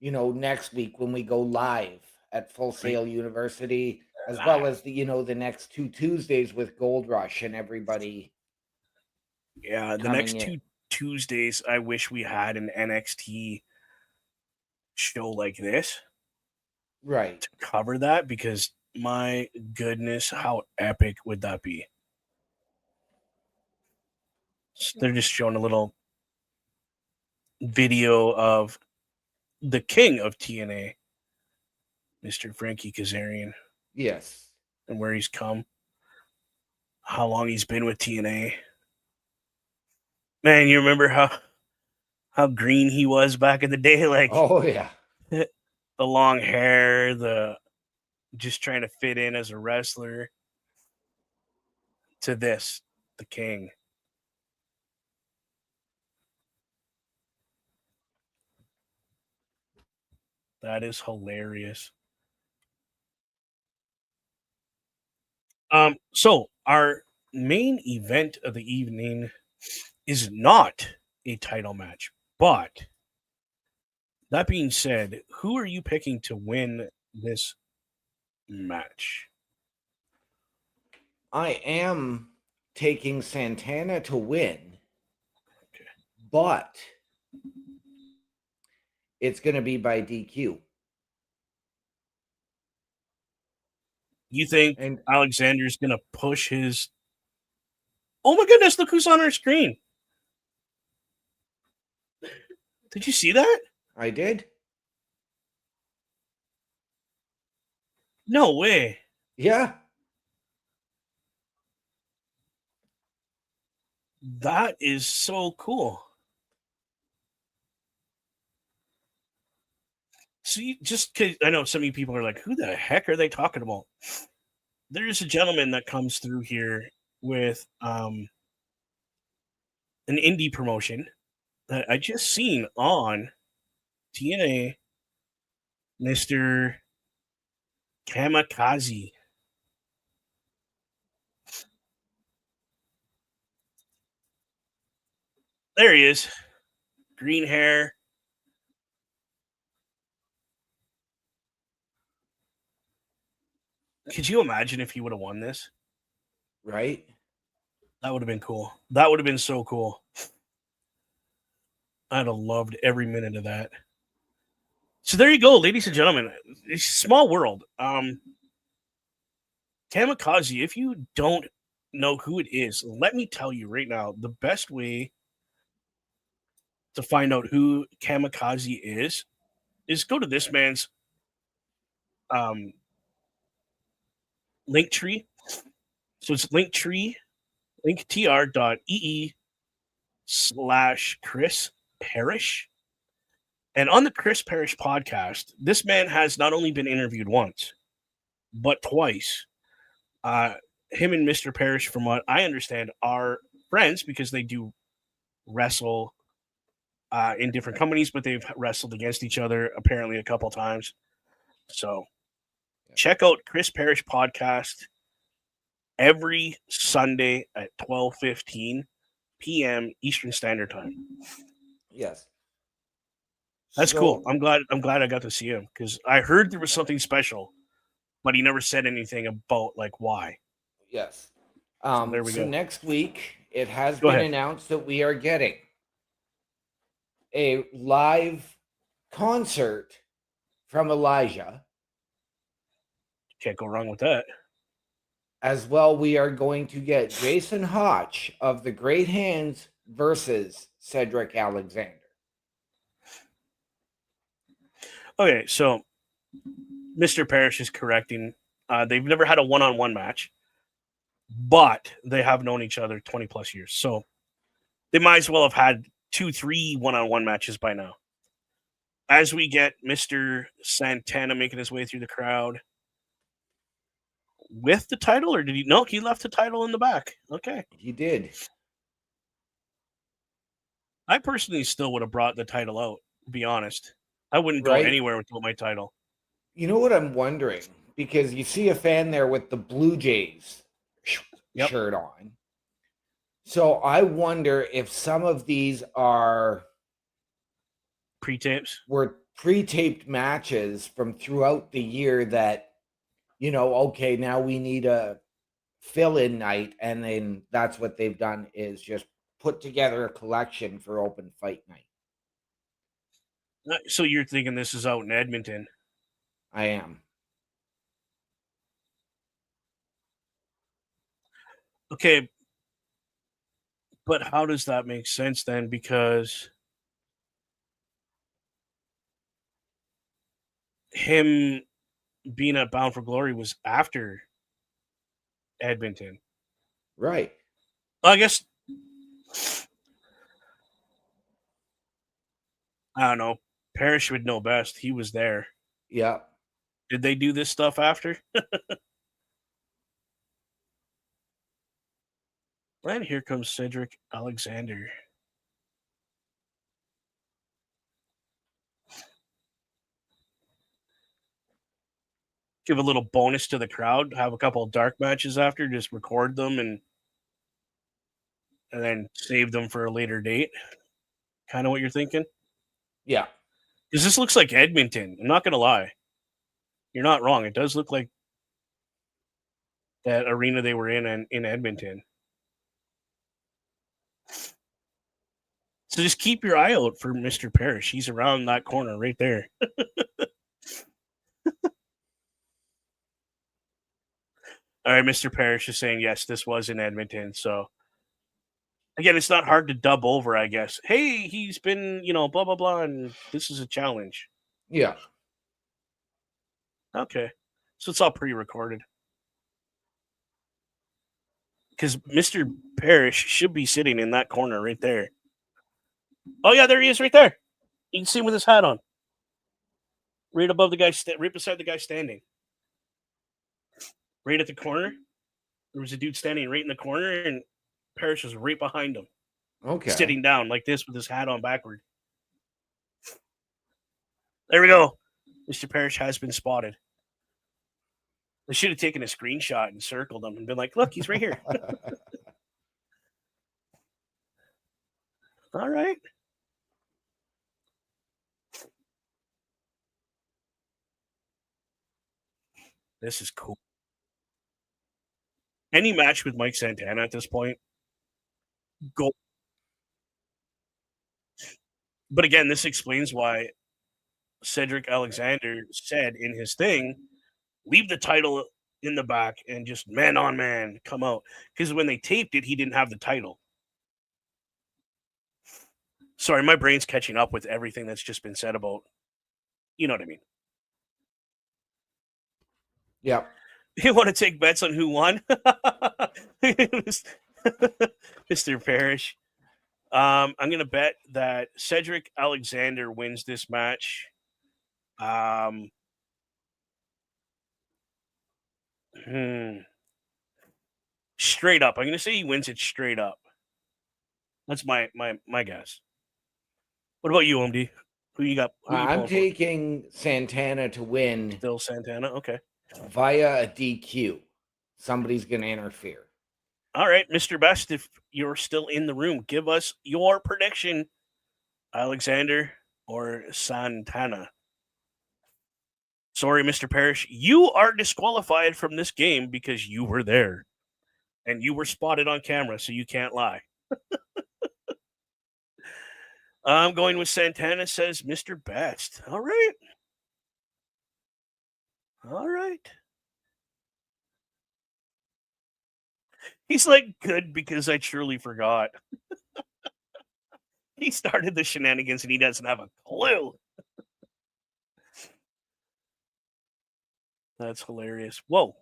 next week when we go live at Full Sail University, as well as the next 2 Tuesdays with Gold Rush and everybody. Yeah, the next 2 Tuesdays, I wish we had an NXT show like this. Right. To cover that, because my goodness, how epic would that be? So they're just showing a little video of the king of TNA, Mr. Frankie Kazarian. Yes. And where he's come. How long he's been with TNA. Man, you remember how green he was back in the day? Like, oh yeah, the long hair, the just trying to fit in as a wrestler. To this, the king. That is hilarious. So our main event of the evening is not a title match, but that being said, who are you picking to win this match? I am taking Santana to win, but it's going to be by DQ. You think Alexander's going to push his... Oh my goodness, look who's on our screen. Did you see that? I did. No way. Yeah. That is so cool. See, just because I know some of you people are like, who the heck are they talking about? There's a gentleman that comes through here with an indie promotion that I just seen on TNA, Mr. Kamikaze. There he is. Green hair. Could you imagine if he would have won this? Right? That would have been cool. That would have been so cool. I'd have loved every minute of that. So there you go, ladies and gentlemen. It's a small world. Kamikaze, if you don't know who it is, let me tell you right now, the best way to find out who Kamikaze is go to this man's link tree. So it's linktr.ee/Chris Parrish. And on the Chris Parrish podcast, this man has not only been interviewed once, but twice. Him and Mr. Parrish, from what I understand, are friends because they do wrestle in different companies, but they've wrestled against each other apparently a couple times. So check out Chris Parrish podcast every Sunday at 12:15 p.m. Eastern Standard Time. Yes. That's cool. I'm glad I got to see him because I heard there was something special, but he never said anything about like why. Yes. There we go. Next week, it has been announced that we are getting a live concert from Elijah. Can't go wrong with that. As well, we are going to get Jason Hotch of the Great Hands versus Cedric Alexander. Okay, so Mr. Parrish is correcting. They've never had a one-on-one match, but they have known each other 20 plus years. So they might as well have had 2-3 one-on-one matches by now. As we get Mr. Santana making his way through the crowd with the title, or did he? No, he left the title in the back. Okay. He did. I personally still would have brought the title out, to be honest. I wouldn't go Right? anywhere without my title. You know what I'm wondering? Because you see a fan there with the Blue Jays Yep. shirt on. So I wonder if some of these Pre-tapes. were pre-taped matches from throughout the year that, okay, now we need a fill-in night, and then that's what they've done is just put together a collection for open fight night. So you're thinking this is out in Edmonton? I am. Okay, but how does that make sense then? Because him being at Bound for Glory was after Edmonton. Right. I guess I don't know. Parrish would know best. He was there. Yeah. Did they do this stuff after? And here comes Cedric Alexander. Give a little bonus to the crowd. Have a couple of dark matches after. Just record them and then save them for a later date. Kind of what you're thinking? Yeah. Because this looks like Edmonton. I'm not going to lie. You're not wrong. It does look like that arena they were in Edmonton. So just keep your eye out for Mr. Parrish. He's around that corner right there. All right, Mr. Parrish is saying, yes, this was in Edmonton. So, again, it's not hard to dub over, I guess. Hey, he's been, blah, blah, blah, and this is a challenge. Yeah. Okay. So it's all pre-recorded. Because Mr. Parrish should be sitting in that corner right there. Oh, yeah, there he is right there. You can see him with his hat on. Right above the guy, right beside the guy standing. Right at the corner. There was a dude standing right in the corner, and Parrish was right behind him. Okay. Sitting down like this with his hat on backward. There we go. Mr. Parrish has been spotted. They should have taken a screenshot and circled him and been like, look, he's right here. All right. This is cool. Any match with Mike Santana at this point, go. But again, this explains why Cedric Alexander said in his thing, leave the title in the back and just man on man come out. Because when they taped it, he didn't have the title. Sorry, my brain's catching up with everything that's just been said about, you know what I mean? Yeah. You want to take bets on who won? Mr. Parrish. I'm going to bet that Cedric Alexander wins this match. Straight up. I'm going to say he wins it straight up. That's my guess. What about you, MD? Who you got? Who you I'm pulling for? taking Santana to win Still Santana? Okay. via a DQ. Somebody's going to interfere. All right, Mr. Best, if you're still in the room, give us your prediction. Alexander or Santana? Sorry, Mr. Parrish, you are disqualified from this game because you were there. And you were spotted on camera, so you can't lie. I'm going with Santana, says Mr. Best. All right. All right. He's like, good, because I truly forgot. He started the shenanigans and he doesn't have a clue. That's hilarious. Whoa.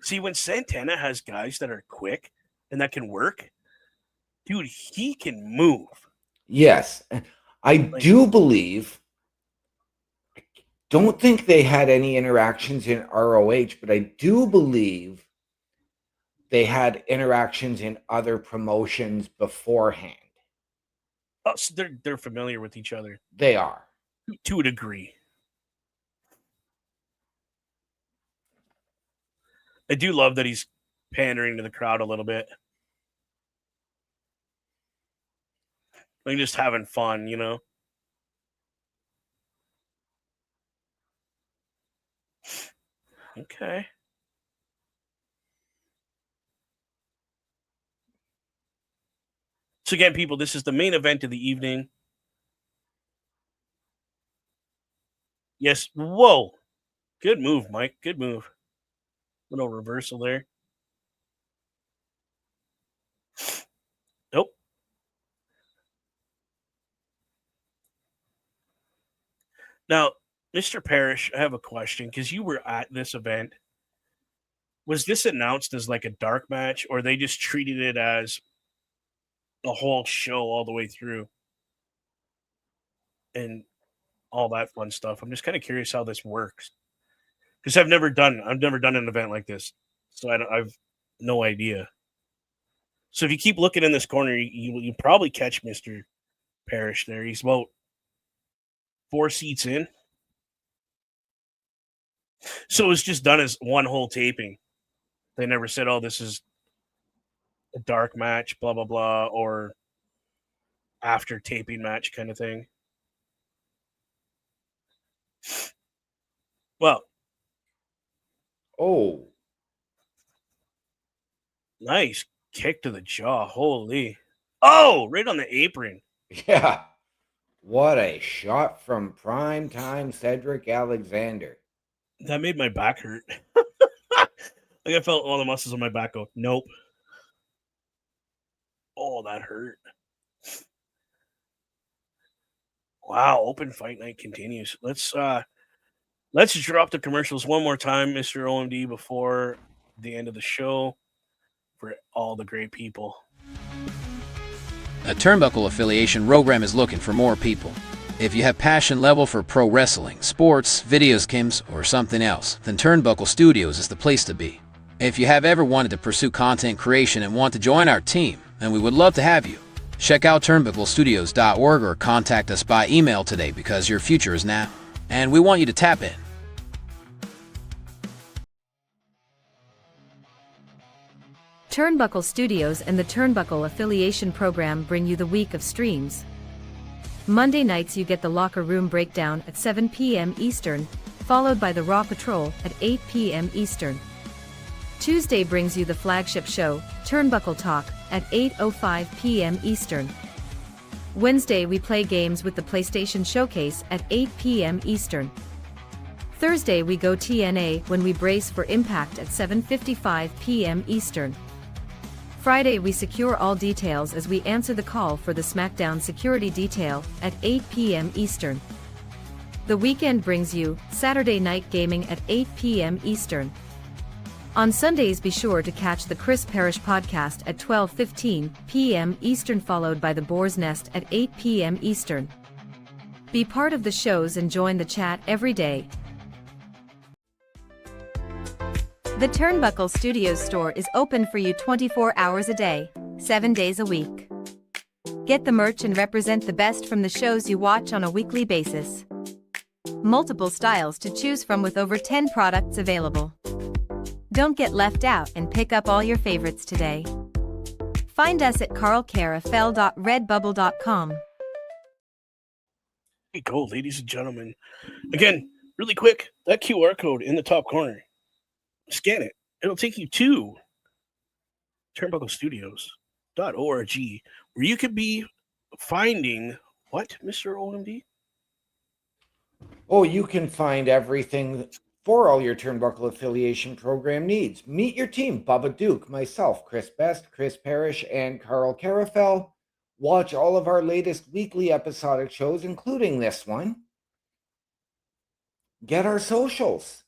See, when Santana has guys that are quick and that can work, dude, he can move. Yes. I do believe, I don't think they had any interactions in ROH, but I do believe they had interactions in other promotions beforehand. Oh, so they're familiar with each other They are. to a degree. I do love that he's pandering to the crowd a little bit. Like just having fun, you know? Okay. So again, people, this is the main event of the evening. Yes. Whoa. Good move, Mike. Good move. Little reversal there. Nope. Now, Mr. Parrish, I have a question because you were at this event. Was this announced as like a dark match, or they just treated it as the whole show all the way through and all that fun stuff? I'm just kind of curious how this works because I've never done an event like this, so I've no idea. So if you keep looking in this corner, you probably catch Mr. Parrish there. He's about 4 seats in. So it was just done as one whole taping. They never said, "Oh, this is a dark match," blah blah blah, or after taping match kind of thing. Well, Oh, nice kick to the jaw. Holy. Oh, right on the apron. yeah. What a shot from primetime Cedric Alexander. That made my back hurt. Like I felt all the muscles on my back go, nope. Oh, that hurt. Wow, open fight night continues. Let's drop the commercials one more time, Mr. OMD, before the end of the show for all the great people. A Turnbuckle affiliation program is looking for more people. If you have passion level for pro wrestling, sports, videos games, or something else, then Turnbuckle Studios is the place to be. If you have ever wanted to pursue content creation and want to join our team, then we would love to have you. Check out turnbucklestudios.org or contact us by email today because your future is now, and we want you to tap in. Turnbuckle Studios and the Turnbuckle Affiliation Program bring you the week of streams. Monday nights you get the Locker Room Breakdown at 7 p.m. Eastern, followed by the Raw Patrol at 8 p.m. Eastern. Tuesday brings you the flagship show, Turnbuckle Talk, at 8:05 p.m. Eastern. Wednesday we play games with the PlayStation Showcase at 8 p.m. Eastern. Thursday we go TNA when we brace for Impact at 7:55 p.m. Eastern. Friday we secure all details as we answer the call for the SmackDown security detail at 8 p.m. Eastern. The weekend brings you Saturday Night Gaming at 8 p.m. Eastern. On Sundays be sure to catch the Chris Parrish podcast at 12:15 p.m. Eastern, followed by the Boar's Nest at 8 p.m. Eastern. Be part of the shows and join the chat every day. The Turnbuckle Studios store is open for you 24 hours a day, 7 days a week. Get the merch and represent the best from the shows you watch on a weekly basis. Multiple styles to choose from with over 10 products available. Don't get left out and pick up all your favorites today. Find us at carlcarafel.redbubble.com. Here you go, ladies and gentlemen. Again, really quick, that QR code in the top corner. Scan it. It'll take you to turnbucklestudios.org, where you could be finding what, Mr. OMD? Oh, you can find everything for all your Turnbuckle affiliation program needs. Meet your team, Bubba Duke, myself, Chris Best, Chris Parrish, and Carl Carafel. Watch all of our latest weekly episodic shows, including this one. Get our socials.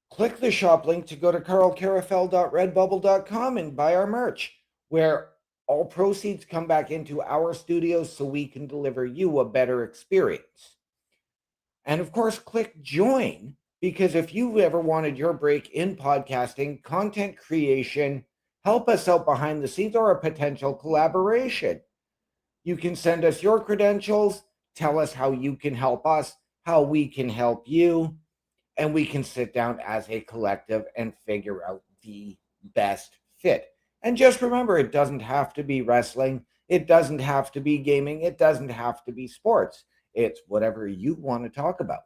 Click the shop link to go to carlcarafel.redbubble.com and buy our merch, where all proceeds come back into our studios so we can deliver you a better experience. And of course, click join, Because if you ever wanted your break in podcasting, content creation, help us out behind the scenes, or a potential collaboration, you can send us your credentials, tell us how you can help us, how we can help you, and we can sit down as a collective and figure out the best fit. And just remember, it doesn't have to be wrestling. It doesn't have to be gaming. It doesn't have to be sports. It's whatever you want to talk about.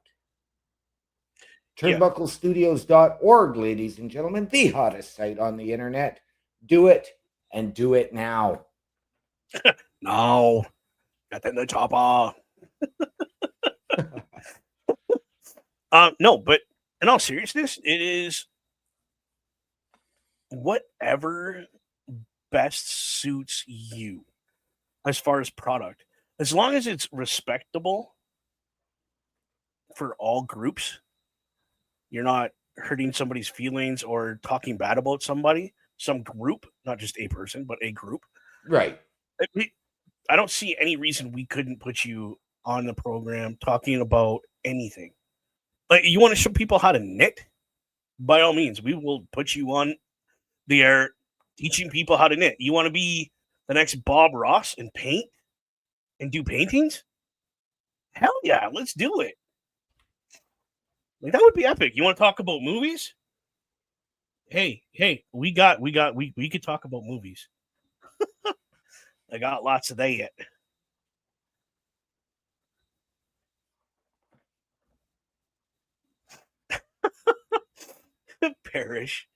Yeah. Turnbucklestudios.org, ladies and gentlemen, the hottest site on the internet. Do it, and do it now. No. Got that in the chopper. No, but in all seriousness, it is whatever best suits you as far as product. As long as it's respectable for all groups, you're not hurting somebody's feelings or talking bad about somebody, some group, not just a person, but a group. Right. I don't see any reason we couldn't put you on the program talking about anything. Like, you want to show people how to knit? By all means, we will put you on the air teaching people how to knit. You want to be the next Bob Ross and paint and do paintings? Hell yeah, let's do it. Like, that would be epic. You want to talk about movies? Hey, we could talk about movies. I got lots of that yet. Parrish.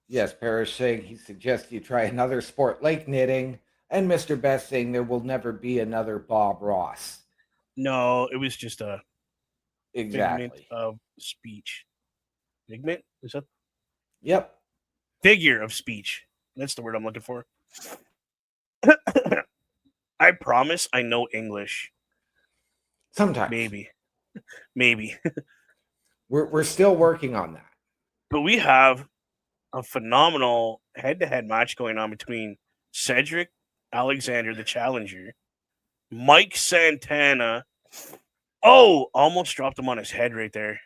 Yes, Parrish saying he suggests you try another sport like knitting, and Mr. Best saying there will never be another Bob Ross. No, it was just a figment Exactly. of speech. Figment? Is that Yep. figure of speech? That's the word I'm looking for. I promise I know English. Sometimes. Maybe. We're still working on that. But we have a phenomenal head-to-head match going on between Cedric Alexander, the challenger, Mike Santana. Oh, almost dropped him on his head right there.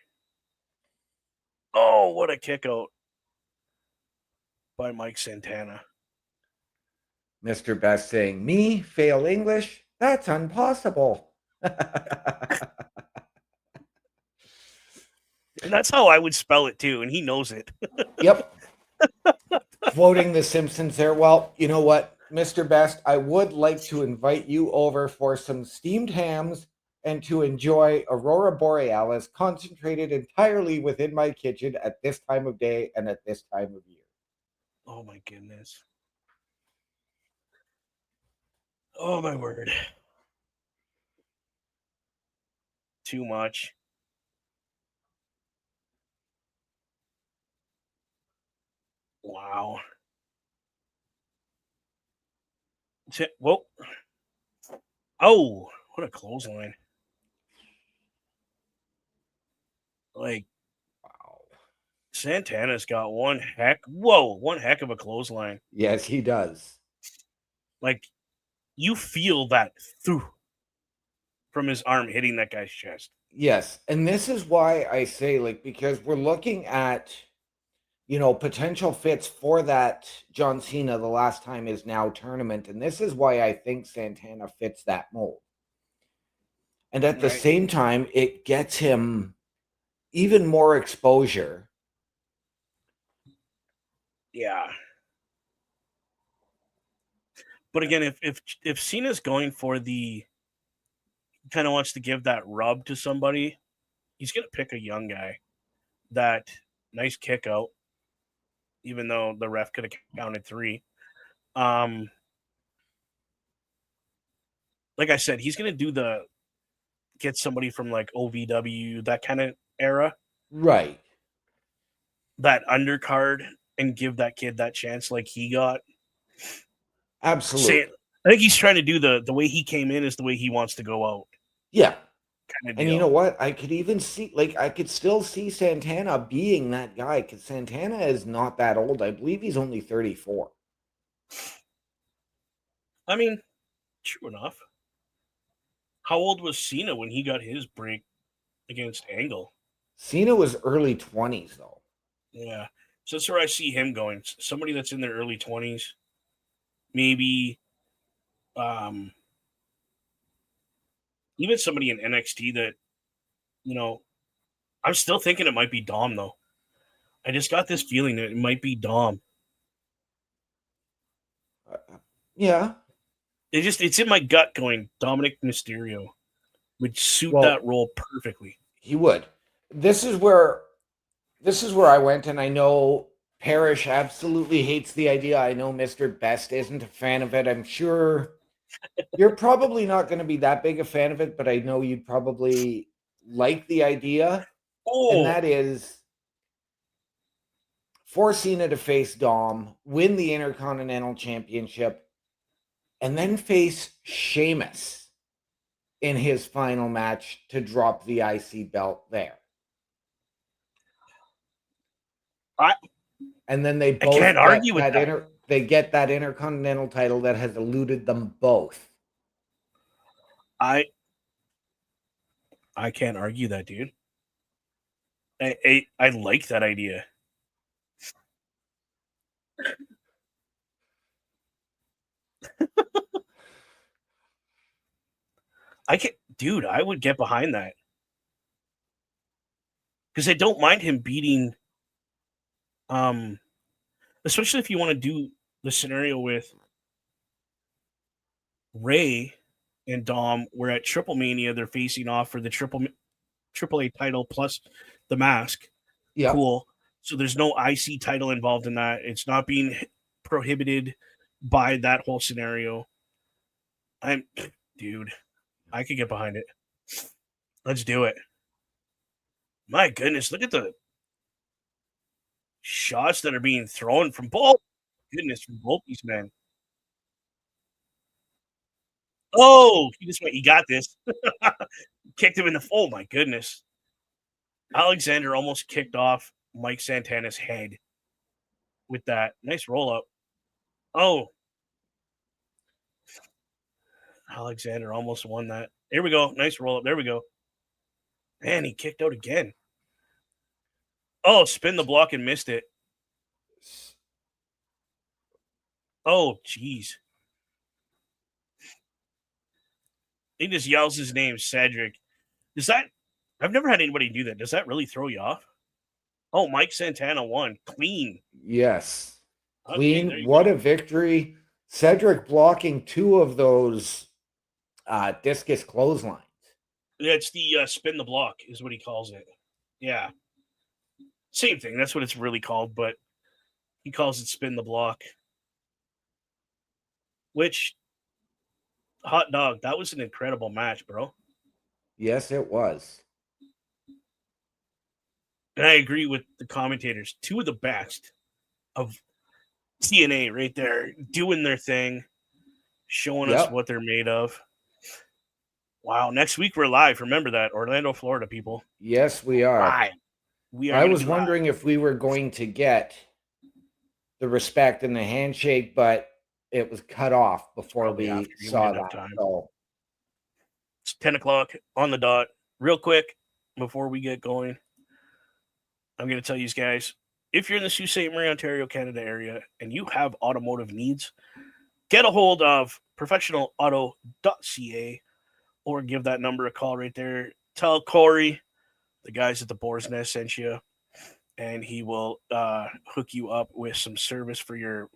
Oh, what a kick out by Mike Santana. Mr. Best saying, me fail English? That's impossible. And that's how I would spell it too, and he knows it. Yep. Quoting The Simpsons there. Well, you know what, Mr. Best, I would like to invite you over for some steamed hams and to enjoy Aurora Borealis concentrated entirely within my kitchen at this time of day and at this time of year. Oh my goodness. Oh my word. Too much. Wow. Whoa. Oh, what a clothesline. Like, Wow. Santana's got one heck of a clothesline. Yes, he does. Like, you feel that through from his arm hitting that guy's chest. Yes. And this is why I say, like, because we're looking at, potential fits for that John Cena the last time is now tournament. And this is why I think Santana fits that mold. And at the Right. same time, it gets him even more exposure. Yeah. But again, if Cena's going for the kind of wants to give that rub to somebody, he's gonna pick a young guy. That nice kick out, even though the ref could have counted 3. Like I said, he's gonna do get somebody from like OVW, that kind of era, Right. that undercard, and give that kid that chance like he got. Absolutely. I think he's trying to do the way he came in is the way he wants to go out. Yeah. Kind of And deal. you know what? I could even see, I could still see Santana being that guy because Santana is not that old. I believe he's only 34. I mean, true enough. How old was Cena when he got his break against Angle? Cena was early 20s, though. Yeah. So that's where I see him going. Somebody that's in their early 20s. Maybe even somebody in NXT that, I'm still thinking it might be Dom, though. I just got this feeling that it might be Dom. Yeah. It's in my gut going, Dominic Mysterio would suit that role perfectly. He would. This is where I went, and I know Parrish absolutely hates the idea. I know Mr. Best isn't a fan of it. I'm sure you're probably not going to be that big a fan of it, but I know you'd probably like the idea. And that is for Cena to face Dom, win the Intercontinental Championship, and then face Sheamus in his final match to drop the IC belt there. And then they both can't argue with that. They get that Intercontinental title that has eluded them both. I can't argue that, dude. I like that idea. I would get behind that. Because I don't mind him beating, especially if you want to do the scenario with Ray and Dom, where at Triple Mania they're facing off for the AAA title plus the mask. Yeah. Cool. So there's no IC title involved in that. It's not being prohibited by that whole scenario. Dude, I could get behind it. Let's do it. My goodness, look at the shots that are being thrown from both. Goodness, from both these men. Oh, he just went, he got this. Kicked him in the, oh my goodness. Alexander almost kicked off Mike Santana's head with that. Nice roll up. Oh. Alexander almost won that. Here we go. Nice roll up. There we go. Man, he kicked out again. Oh, spin the block and missed it. Oh, jeez. He just yells his name, Cedric. I've never had anybody do that. Does that really throw you off? Oh, Mike Santana won. Clean. Yes. Clean. Okay, what a victory. Cedric blocking two of those discus clotheslines. Yeah, it's the spin the block is what he calls it. Yeah. Same thing. That's what it's really called, but he calls it spin the block. Which, hot dog, that was an incredible match, bro. Yes, it was. And I agree with the commentators. Two of the best of TNA right there, doing their thing, showing us what they're made of. Wow, next week we're live. Remember that, Orlando, Florida, people. Yes, we are. Live. I was wondering if we were going to get the respect and the handshake, but it was cut off before we saw that. So. It's 10 o'clock on the dot. Real quick, before we get going, I'm going to tell you guys, if you're in the Sault Ste. Marie, Ontario, Canada area, and you have automotive needs, get a hold of professionalauto.ca or give that number a call right there. Tell Corey, the guys at the Boar's Nest sent you, and he will hook you up with some service for your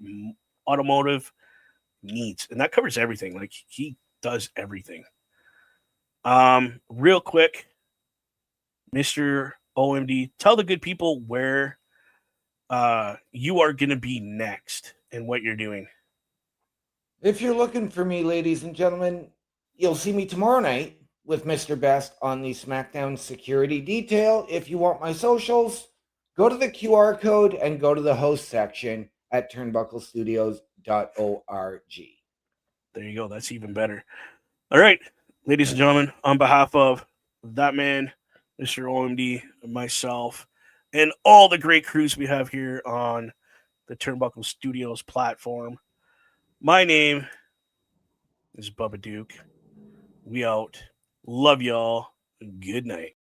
automotive needs. And that covers everything. Like, he does everything. Real quick, Mr. OMD, tell the good people where you are going to be next and what you're doing. If you're looking for me, ladies and gentlemen, you'll see me tomorrow night with Mr. Best on the SmackDown Security Detail. If you want my socials, go to the QR code and go to the host section at turnbucklestudios.org. There you go. That's even better. All right, ladies and gentlemen, on behalf of that man, Mr. OMD, myself, and all the great crews we have here on the Turnbuckle Studios platform, my name is Bubba Duke. We out. Love y'all. Good night.